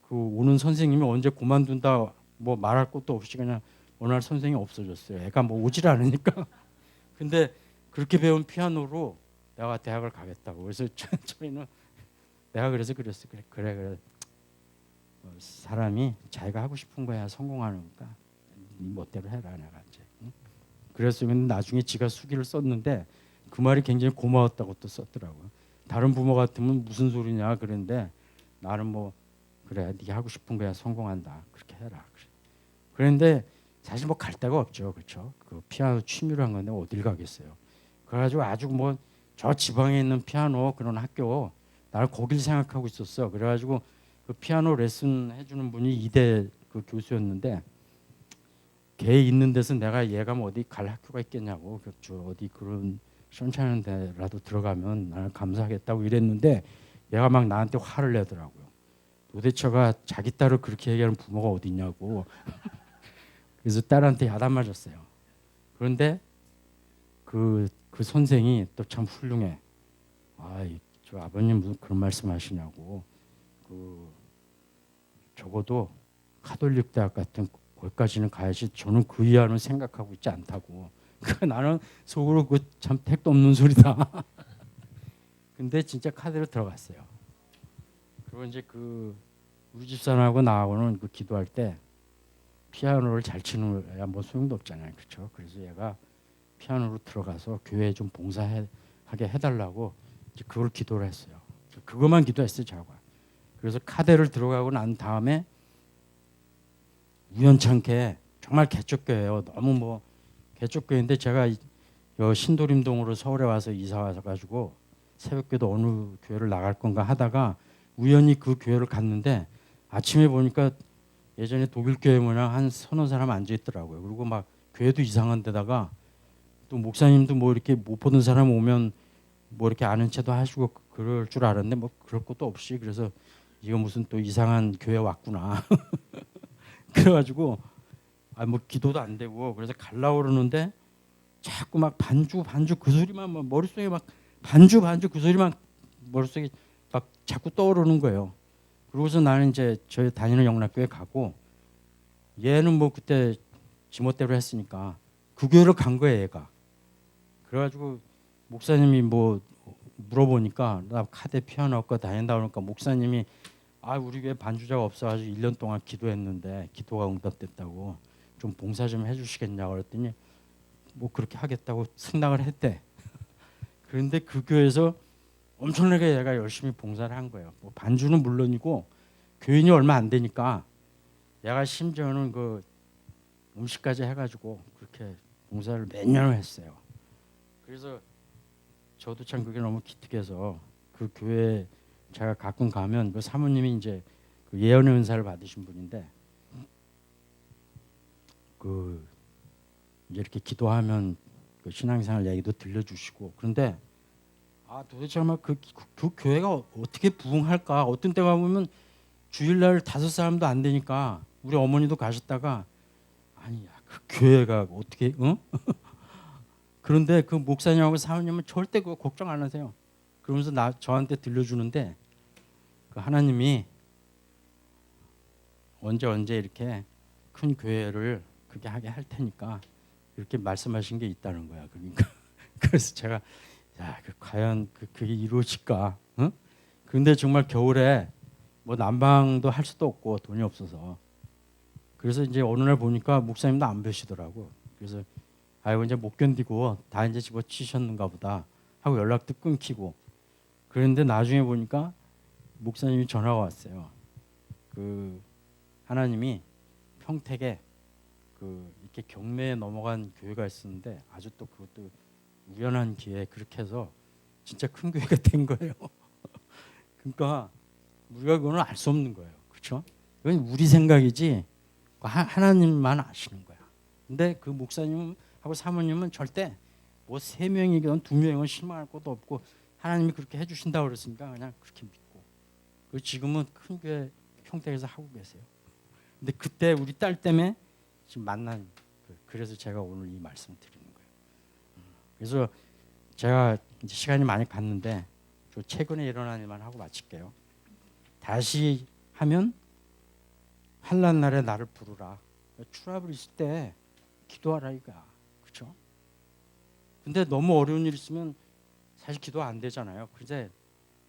그 오는 선생님이 언제 그만둔다 뭐 말할 것도 없이 그냥 어느 날 선생님이 없어졌어요. 애가 뭐 오질 않으니까. 근데 그렇게 배운 피아노로 내가 대학을 가겠다고. 그래서 저희는 내가 그래서 그랬어. 그래. 사람이 자기가 하고 싶은 거야 성공하는 거니까 네 멋대로 해라 내가 이제. 그래서 나중에 지가 수기를 썼는데 그 말이 굉장히 고마웠다고 또 썼더라고요. 다른 부모 같으면 무슨 소리냐 그런데 나는 뭐 그래 네가 하고 싶은 거야 성공한다 그렇게 해라. 그런데 사실 뭐 갈 데가 없죠, 그렇죠? 그 피아노 취미로 한 건데 어딜 가겠어요. 그래가지고 아주 뭐 저 지방에 있는 피아노 그런 학교 나를 거길 생각하고 있었어. 그래가지고 그 피아노 레슨 해주는 분이 이대 그 교수였는데 걔 있는 데서 내가 얘가 뭐 어디 갈 학교가 있겠냐고 저 어디 그런 시원찮은 데라도 들어가면 나는 감사하겠다고 이랬는데 얘가 막 나한테 화를 내더라고요. 도대체가 자기 딸을 그렇게 얘기하는 부모가 어디 있냐고. 그래서 딸한테 야단 맞았어요. 그런데 그 선생이 또 참 훌륭해. 저 아버님 무슨 그런 말씀하시냐고. 적어도 가톨릭 대학 같은 거기까지는 가야지. 저는 그 이하는 생각하고 있지 않다고. 나는 속으로 참 택도 없는 소리다. 근데 진짜 카드로 들어갔어요. 그리고 이제 그 우리 집사람하고 나하고는 그 기도할 때 피아노를 잘 치는 애야 뭐 소용도 없잖아요, 그렇죠? 그래서 얘가 피아노로 들어가서 교회에 좀 봉사하게 해달라고 이제 그걸 기도를 했어요. 그것만 기도했어요, 저하고. 그래서 카드를 들어가고 난 다음에 우연찮게 정말 개척교회예요. 너무 뭐 개척교회인데 제가 여 신도림동으로 서울에 와서 이사 와서 가지고 새벽기도 어느 교회를 나갈 건가 하다가 우연히 그 교회를 갔는데 아침에 보니까 예전에 독일 교회 모양 한 서너 사람 앉아 있더라고요. 그리고 막 교회도 이상한 데다가 또 목사님도 뭐 이렇게 못 보던 사람 오면 뭐 이렇게 아는 체도 하시고 그럴 줄 알았는데 뭐 그럴 것도 없이 그래서 이거 무슨 또 이상한 교회 왔구나. 그래가지고 아 뭐 기도도 안 되고 그래서 갈라 그러는데 자꾸 막 반주 그 소리만 막 머릿속에 막 반주 그 소리만 머릿속에 막 자꾸 떠오르는 거예요. 그러고서 나는 이제 저희 다니는 영락교회 가고 얘는 뭐 그때 지멋대로 했으니까 그 교회를 간 거예요, 얘가. 그래가지고 목사님이 뭐 물어보니까 나 카드 피아노 학과 다닌다 그러니까 목사님이 아 우리 교회 반주자가 없어가지고 1년 동안 기도했는데 기도가 응답됐다고 좀 봉사 좀 해주시겠냐고 그랬더니 뭐 그렇게 하겠다고 승낙을 했대. 그런데 그 교회에서 엄청나게 얘가 열심히 봉사를 한 거예요. 뭐 반주는 물론이고 교인이 얼마 안 되니까 얘가 심지어는 그 음식까지 해가지고 그렇게 봉사를 몇 년을 했어요. 그래서 저도 참 그게 너무 기특해서 그 교회 제가 가끔 가면 그 사모님이 이제 그 예언의 은사를 받으신 분인데 그 이제 이렇게 기도하면 그 신앙생활 얘기도 들려주시고 그런데 아 도대체 아마 그 교회가 어떻게 부흥할까? 어떤 때가 보면 주일날 5사람도 안 되니까 우리 어머니도 가셨다가 아니 그 교회가 어떻게 응? 그런데 그 목사님하고 사모님은 절대 그거 걱정 안 하세요. 그러면서 저한테 들려주는데 그 하나님이 언제 이렇게 큰 교회를 그렇게 하게 할 테니까 이렇게 말씀하신 게 있다는 거야. 그러니까 그래서 제가 야, 과연 그게 이루어질까? 응? 근데 정말 겨울에 뭐 난방도 할 수도 없고 돈이 없어서 그래서 이제 어느 날 보니까 목사님도 안 뵈시더라고. 그래서 아이고 이제 못 견디고 다 이제 집어치셨는가 보다 하고 연락도 끊기고 그런데 나중에 보니까 목사님이 전화가 왔어요. 그 하나님이 평택에 그 이렇게 경매에 넘어간 교회가 있었는데 아주 또 그것도 우연한 기회에 그렇게 해서 진짜 큰 교회가 된 거예요. 그러니까 우리가 그거는 알 수 없는 거예요. 그렇죠? 이건 우리 생각이지 하나님만 아시는 거야. 근데 그 목사님하고 사모님은 절대 뭐 3명이건 2명이건 실망할 것도 없고 하나님이 그렇게 해주신다고 그랬으니까 그냥 그렇게 믿고 그리고 지금은 큰 교회 평택에서 하고 계세요. 근데 그때 우리 딸 때문에 지금 만난 그래서 제가 오늘 이 말씀 드리는 거예요. 그래서 제가 이제 시간이 많이 갔는데 저 최근에 일어난 일만 하고 마칠게요. 다시 하면 환난 날에 나를 부르라. 트러블 있을 때 기도하라 이거야. 그렇죠? 근데 너무 어려운 일 있으면 사실 기도 안 되잖아요. 근데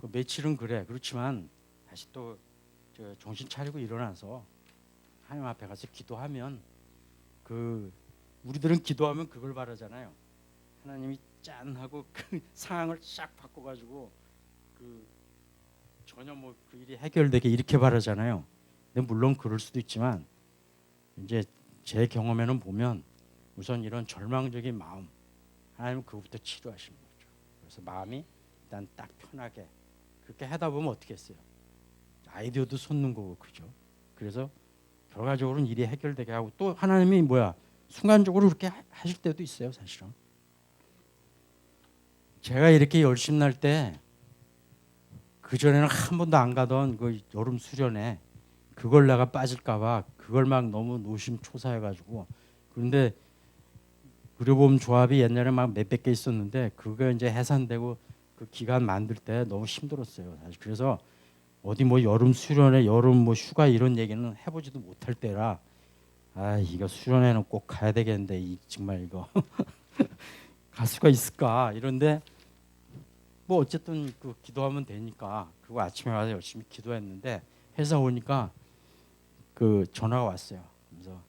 그 며칠은 그래. 그렇지만 다시 또 정신 차리고 일어나서 하나님 앞에 가서 기도하면 그 우리들은 기도하면 그걸 바라잖아요. 하나님이 짠 하고 그 상황을 싹 바꿔가지고 그 전혀 뭐 그 일이 해결되게 이렇게 바라잖아요. 근데 물론 그럴 수도 있지만 이제 제 경험에는 보면 우선 이런 절망적인 마음 하나님은 그것부터 치료하시는 거죠. 그래서 마음이 일단 딱 편하게 그렇게 하다 보면 어떻게 했어요? 아이디어도 솟는 거고 그죠? 그래서 결과적으로는 일이 해결되게 하고 또 하나님이 뭐야 순간적으로 그렇게 하실 때도 있어요 사실은. 제가 이렇게 열심 날 때 그전에는 한 번도 안 가던 그 여름 수련회 그걸 내가 빠질까봐 그걸 막 너무 노심초사해가지고 그런데 의료보험 조합이 옛날에 막 몇백 개 있었는데 그거 이제 해산되고 그 기간 만들 때 너무 힘들었어요 사실. 그래서 어디 뭐 여름 수련회 여름 뭐 휴가 이런 얘기는 해보지도 못할 때라 아 이거 수련회는 꼭 가야 되겠는데 정말 이거 갈 수가 있을까 이런데 뭐 어쨌든 그 기도하면 되니까 그리고 아침에 와서 열심히 기도했는데 회사 오니까 그 전화가 왔어요. 그래서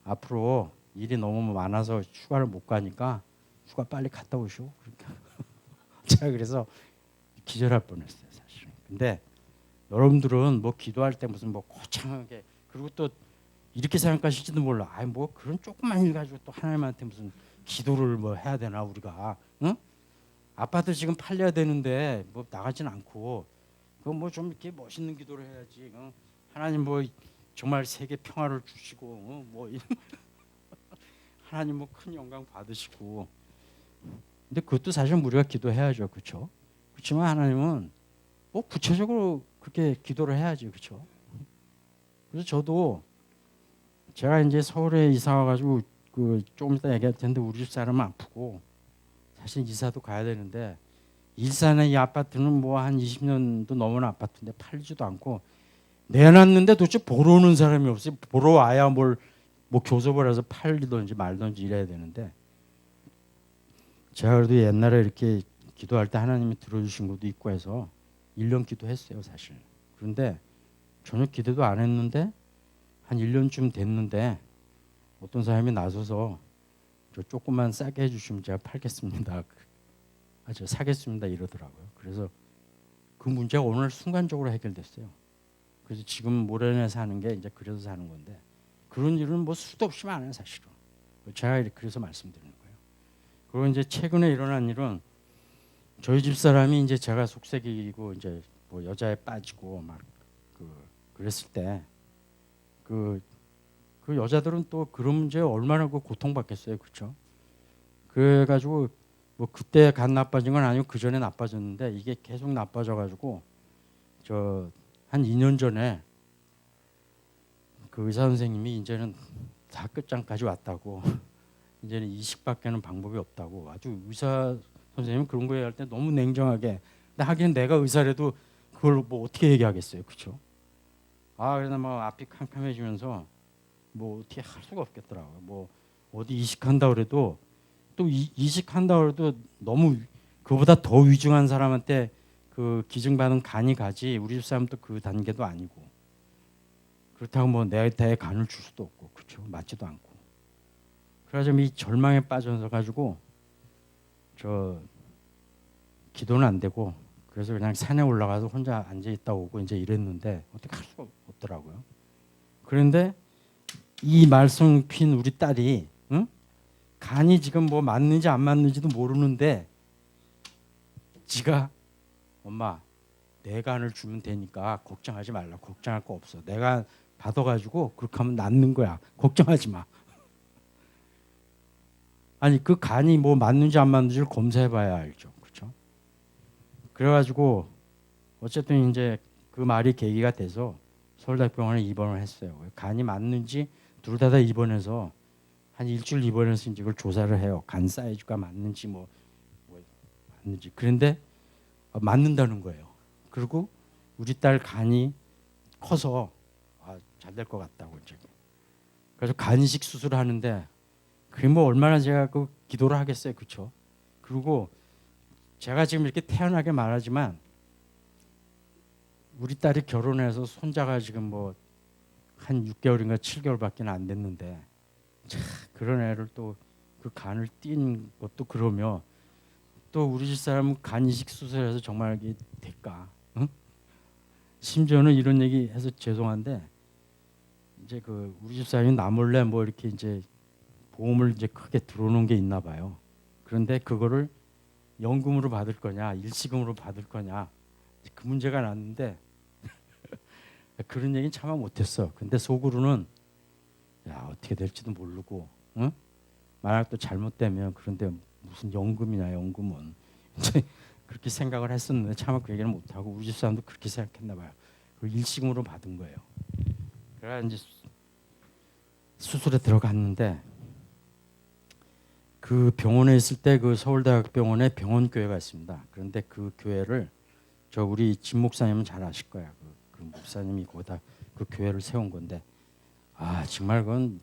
앞으로 일이 너무 많아서 휴가를 못 가니까 휴가 빨리 갔다 오시오. 그러니까 제가 그래서 기절할 뻔했어요, 사실은. 근데 여러분들은 뭐 기도할 때 무슨 뭐 거창하게 그리고 또 이렇게 생각하실지도 몰라. 아이 뭐 그런 조그만 일 가지고 또 하나님한테 무슨 기도를 뭐 해야 되나 우리가? 응? 아파트 지금 팔려야 되는데 뭐 나가진 않고 그 뭐 좀 이렇게 멋있는 기도를 해야지. 응? 하나님 뭐 정말 세계 평화를 주시고 뭐 하나님 뭐 큰 영광 받으시고. 근데 그것도 사실 우리가 기도해야죠, 그렇죠? 그렇지만 하나님은 뭐 구체적으로 그렇게 기도를 해야지, 그렇죠? 그래서 저도 제가 이제 서울에 이사 와가지고 그 조금 이따 얘기할 텐데 우리 집 사람은 아프고 사실 이사도 가야 되는데 일산의 이 아파트는 뭐 한 20년도 넘은 아파트인데 팔리지도 않고 내놨는데 도대체 보러 오는 사람이 없어요. 보러 와야 뭘 뭐 교섭을 해서 팔리든지 말든지 이래야 되는데 제가 그래도 옛날에 이렇게 기도할 때 하나님이 들어주신 것도 있고 해서 1년 기도했어요, 사실. 그런데 전혀 기대도 안 했는데 한 1년쯤 됐는데 어떤 사람이 나서서 저 조금만 싸게 해주시면 제가 팔겠습니다. 저 사겠습니다 이러더라고요. 그래서 그 문제가 오늘 순간적으로 해결됐어요. 그래서 지금 모래내 사는 게 이제 그래서 사는 건데 그런 일은 뭐 수도 없이 많아요, 사실은. 제가 그래서 말씀드리는 거예요. 그리고 이제 최근에 일어난 일은 저희 집 사람이 이제 제가 속색이고 이제 뭐 여자에 빠지고 막 그랬을 때 그 여자들은 또 그런 문제에 얼마나 그 고통받겠어요, 그렇죠? 그래가지고 뭐 그때 간 나빠진 건 아니고 그 전에 나빠졌는데 이게 계속 나빠져가지고 저 한 2년 전에 그 의사 선생님이 이제는 다 끝장까지 왔다고 이제는 이식밖에는 방법이 없다고 아주 의사 선생님 그런 거 얘기할 때 너무 냉정하게 근데 하긴 내가 의사라도 그걸 뭐 어떻게 얘기하겠어요, 그렇죠? 아 그래서 뭐 앞이 캄캄해지면서 뭐 어떻게 할 수가 없겠더라고요. 뭐 어디 이식한다 그래도 또 이식한다 그래도 너무 그보다 더 위중한 사람한테 그 기증받은 간이 가지 우리 집 사람도 그 단계도 아니고 그렇다고 뭐 내 대에 간을 줄 수도 없고 그렇죠. 맞지도 않고 그래서 이 절망에 빠져서 가지고 저 기도는 안 되고 그래서 그냥 산에 올라가서 혼자 앉아 있다 오고 이제 이랬는데 어떻게 할 수가 없더라고요. 그런데 이 말씀 핀 우리 딸이 응? 간이 지금 뭐 맞는지 안 맞는지도 모르는데 지가 엄마 내 간을 주면 되니까 걱정하지 말라. 걱정할 거 없어. 내가 받아가지고 그렇게 하면 낫는 거야. 걱정하지 마. 아니 그 간이 뭐 맞는지 안 맞는지를 검사해봐야 알죠. 그렇죠? 그래가지고 어쨌든 이제 그 말이 계기가 돼서 서울대병원에 입원을 했어요. 간이 맞는지 둘 다 입원해서 한 일주일 입원해서 이제 이걸 조사를 해요. 간 사이즈가 맞는지 뭐 맞는지. 그런데 맞는다는 거예요. 그리고 우리 딸 간이 커서 잘 될 것 같다고 이제. 그래서 간이식 수술을 하는데 그게 뭐 얼마나 제가 그 기도를 하겠어요, 그렇죠? 그리고 제가 지금 이렇게 태연하게 말하지만 우리 딸이 결혼해서 손자가 지금 뭐 한 6개월인가 7개월밖에 안 됐는데 참 그런 애를 또 그 간을 띈 것도 그러며 또 우리 집 사람은 간 이식 수술해서 정말 이게 될까? 응? 심지어는 이런 얘기 해서 죄송한데 이제 그 우리 집 사람이 나 몰래 뭐 이렇게 이제 보험을 이제 크게 들어놓은 게 있나 봐요. 그런데 그거를 연금으로 받을 거냐, 일시금으로 받을 거냐 그 문제가 났는데 그런 얘기는 차마 못했어. 근데 속으로는 야 어떻게 될지도 모르고, 응? 만약 또 잘못되면 그런데 무슨 연금이냐 연금은 이제 그렇게 생각을 했었는데 차마 그 얘기를 못하고 우리 집 사람도 그렇게 생각했나 봐요. 그 일시금으로 받은 거예요. 그래 이제 수술에 들어갔는데 그 병원에 있을 때 그 서울대학병원에 병원 교회가 있습니다. 그런데 그 교회를 저 우리 진 목사님은 잘 아실 거야. 그 목사님이 거기다 그 교회를 세운 건데 정말 그건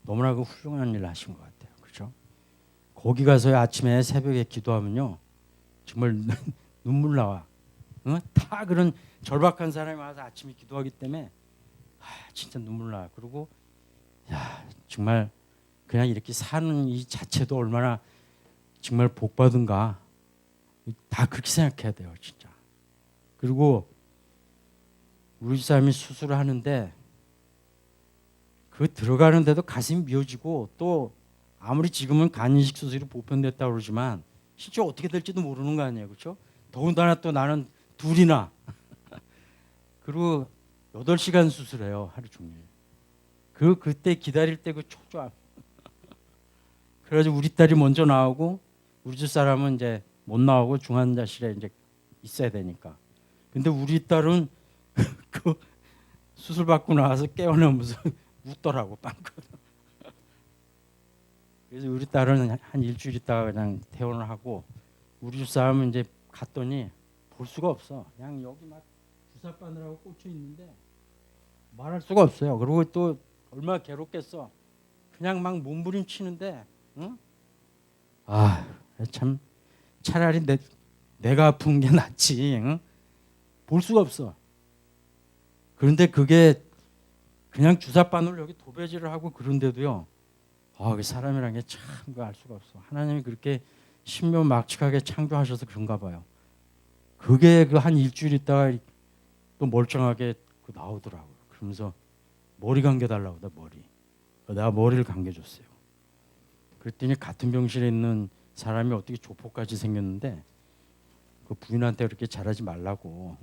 너무나 그 훌륭한 일을 하신 것 같아요. 그렇죠? 거기 가서 아침에 새벽에 기도하면요 정말 눈물 나와. 다 그런 절박한 사람이 와서 아침에 기도하기 때문에 진짜 눈물 나. 그리고 야 정말 그냥 이렇게 사는 이 자체도 얼마나 정말 복 받은가. 다 그렇게 생각해야 돼요, 진짜. 그리고 우리 사람이 수술을 하는데 그 들어가는데도 가슴이 미어지고 또 아무리 지금은 간이식 수술이 보편됐다고 그러지만 실제 어떻게 될지도 모르는 거 아니에요, 그렇죠? 더군다나 또 나는 둘이나 그리고 8시간 수술해요, 하루 종일. 그때 기다릴 때 그 초조함. 그래가지고 우리 딸이 먼저 나오고 우리 집 사람은 이제 못 나오고 중환자실에 이제 있어야 되니까. 근데 우리 딸은 그 수술 받고 나와서 깨어나면서 웃더라고 빵긋. 그래서 우리 딸은 한 일주일 있다가 그냥 퇴원을 하고 우리 집 사람은 이제 갔더니 볼 수가 없어. 그냥 여기 막 주사 바늘하고 꽂혀 있는데 말할 수가 없어요. 그리고 또 얼마나 괴롭겠어. 그냥 막 몸부림치는데, 응? 참 차라리 내가 아픈 게 낫지. 응? 볼 수가 없어. 그런데 그게 그냥 주사 바늘 여기 도배질을 하고 그런데도요. 그 사람이란 게 참 알 수가 없어. 하나님이 그렇게 신묘막측하게 창조하셔서 그런가 봐요. 그게 그 한 일주일 있다가 또 멀쩡하게 나오더라고요. 그러면서 머리 감겨달라고 나 머리. 내가 머리를 감겨줬어요. 그랬더니 같은 병실에 있는 사람이 어떻게 조폭까지 생겼는데 그 부인한테 그렇게 잘하지 말라고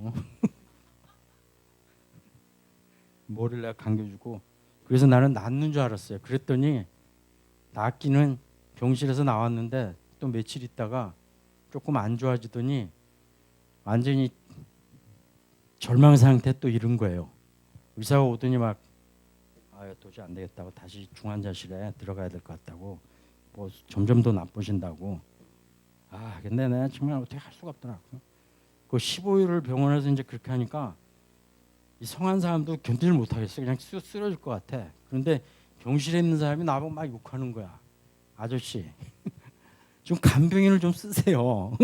머리를 내가 감겨주고 그래서 나는 낫는 줄 알았어요. 그랬더니 낫기는 병실에서 나왔는데 또 며칠 있다가 조금 안 좋아지더니 완전히 절망 상태 또 이런 거예요. 의사가 오더니 막 도저히 안 되겠다고 다시 중환자실에 들어가야 될 것 같다고 뭐 점점 더 나쁘신다고. 근데 내가 정말 어떻게 할 수가 없더라고. 그 15일을 병원에서 이제 그렇게 하니까 이 성한 사람도 견디질 못하겠어. 그냥 쓰러질 것 같아. 그런데 병실에 있는 사람이 나보고 막 욕하는 거야. 아저씨 좀 간병인을 좀 쓰세요.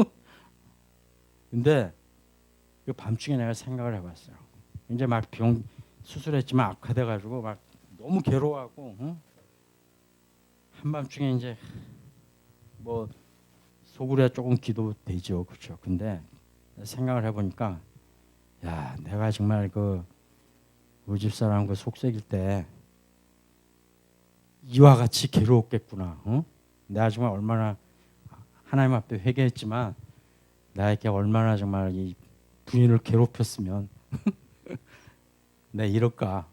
근데 그 밤중에 내가 생각을 해봤어요. 이제 막 병 수술했지만 악화돼가지고 막 너무 괴로워하고 한밤중에 이제 뭐 속으로야 조금 기도되죠, 그렇죠. 근데 생각을 해보니까 야 내가 정말 그 우리 집 사람 그 속썩일 때 이와 같이 괴로웠겠구나. 내가 정말 얼마나 하나님 앞에 회개했지만 나에게 얼마나 정말 이 부인을 괴롭혔으면 내 이럴까?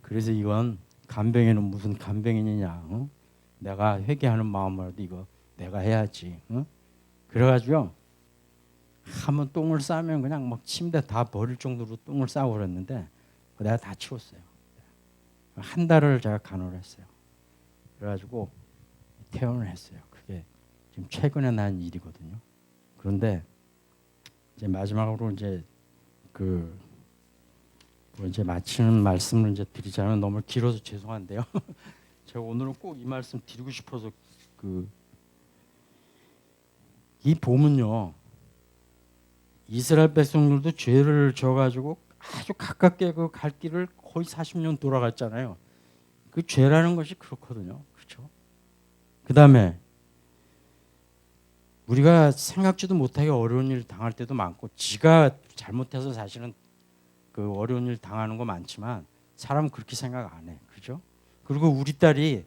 그래서 이건 간병인은 무슨 간병인이냐? 내가 회개하는 마음으로도 이거 내가 해야지. 그래가지고요. 한번 똥을 싸면 그냥 막 침대 다 버릴 정도로 똥을 싸고 그랬는데 내가 다 치웠어요. 한 달을 제가 간호를 했어요. 그래가지고 퇴원을 했어요. 그게 지금 최근에 난 일이거든요. 그런데 이제 마지막으로 이제 이제 마치는 말씀을 이제 드리자면 너무 길어서 죄송한데요. 제가 오늘은 꼭 이 말씀 드리고 싶어서 이 봄은요. 이스라엘 백성들도 죄를 져가지고 아주 가깝게 그 갈 길을 거의 40년 돌아갔잖아요. 그 죄라는 것이 그렇거든요. 그렇죠? 그 다음에 우리가 생각지도 못하게 어려운 일 당할 때도 많고 지가 잘못해서 사실은 그 어려운 일 당하는 거 많지만 사람은 그렇게 생각 안 해. 그죠? 그리고 우리 딸이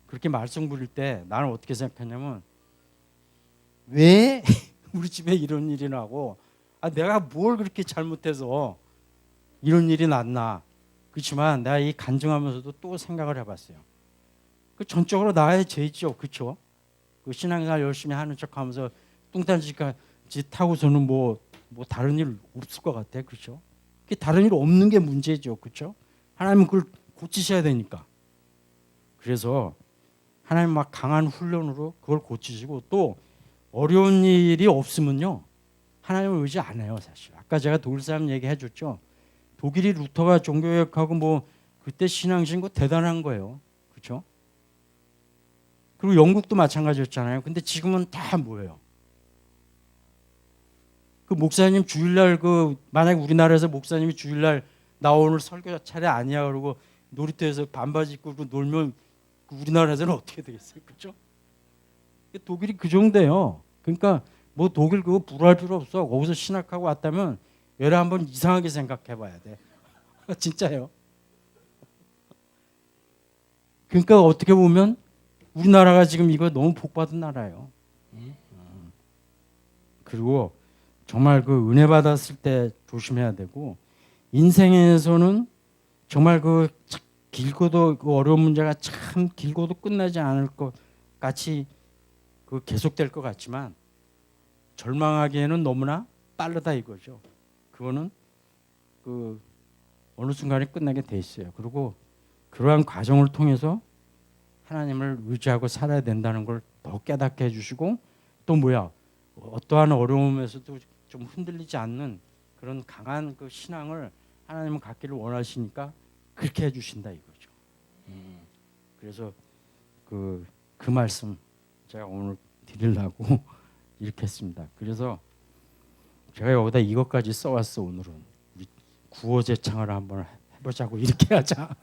그렇게 말썽 부릴 때 나는 어떻게 생각했냐면 왜 우리 집에 이런 일이 나고 내가 뭘 그렇게 잘못해서 이런 일이 났나. 그렇지만 내가 이 간증하면서도 또 생각을 해봤어요. 그 전적으로 나의 죄죠. 그렇죠? 그 신앙생활 열심히 하는 척하면서 뚱딴짓 하고서는 뭐 다른 일 없을 것 같아. 그렇죠? 그게 다른 일 없는 게 문제죠. 그렇죠? 하나님은 그걸 고치셔야 되니까. 그래서 하나님 막 강한 훈련으로 그걸 고치시고 또 어려운 일이 없으면요. 하나님을 의지 안 해요. 사실. 아까 제가 독일 사람 얘기해 줬죠. 독일이 루터가 종교개혁하고 뭐 그때 신앙신고 대단한 거예요. 그렇죠? 그리고 영국도 마찬가지였잖아요. 근데 지금은 다 뭐예요? 그 목사님 주일날 그 만약 우리나라에서 목사님이 주일날 나 오늘 설교 차례 아니야 그러고 놀이터에서 반바지 입고 놀면 우리나라에서는 어떻게 되겠어요, 그렇죠? 독일이 그 정도예요. 그러니까 뭐 독일 그거 불할 필요 없어. 거기서 신학하고 왔다면 얘를 한번 이상하게 생각해봐야 돼. 진짜요. 그러니까 어떻게 보면 우리나라가 지금 이거 너무 복받은 나라예요. 그리고 정말 그 은혜 받았을 때 조심해야 되고 인생에서는 정말 그 길고도 그 어려운 문제가 참 길고도 끝나지 않을 것 같이 그 계속될 것 같지만 절망하기에는 너무나 빠르다 이거죠. 그거는 그 어느 순간에 끝나게 돼 있어요. 그리고 그러한 과정을 통해서 하나님을 의지하고 살아야 된다는 걸 더 깨닫게 해주시고 또 뭐야 어떠한 어려움에서도 좀 흔들리지 않는 그런 강한 그 신앙을 하나님은 갖기를 원하시니까 그렇게 해주신다 이거죠. 그래서 그 말씀 제가 오늘 드리려고 이렇게 했습니다. 그래서 제가 여기다 이것까지 써왔어. 오늘은 우리 구호제창을 한번 해보자고. 이렇게 하자.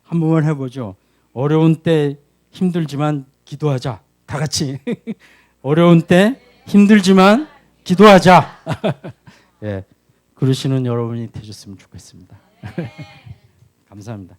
한 번만 해보죠. 어려운 때 힘들지만 기도하자. 다 같이. 어려운 때 힘들지만 기도하자. 예, 그러시는 여러분이 되셨으면 좋겠습니다. 감사합니다.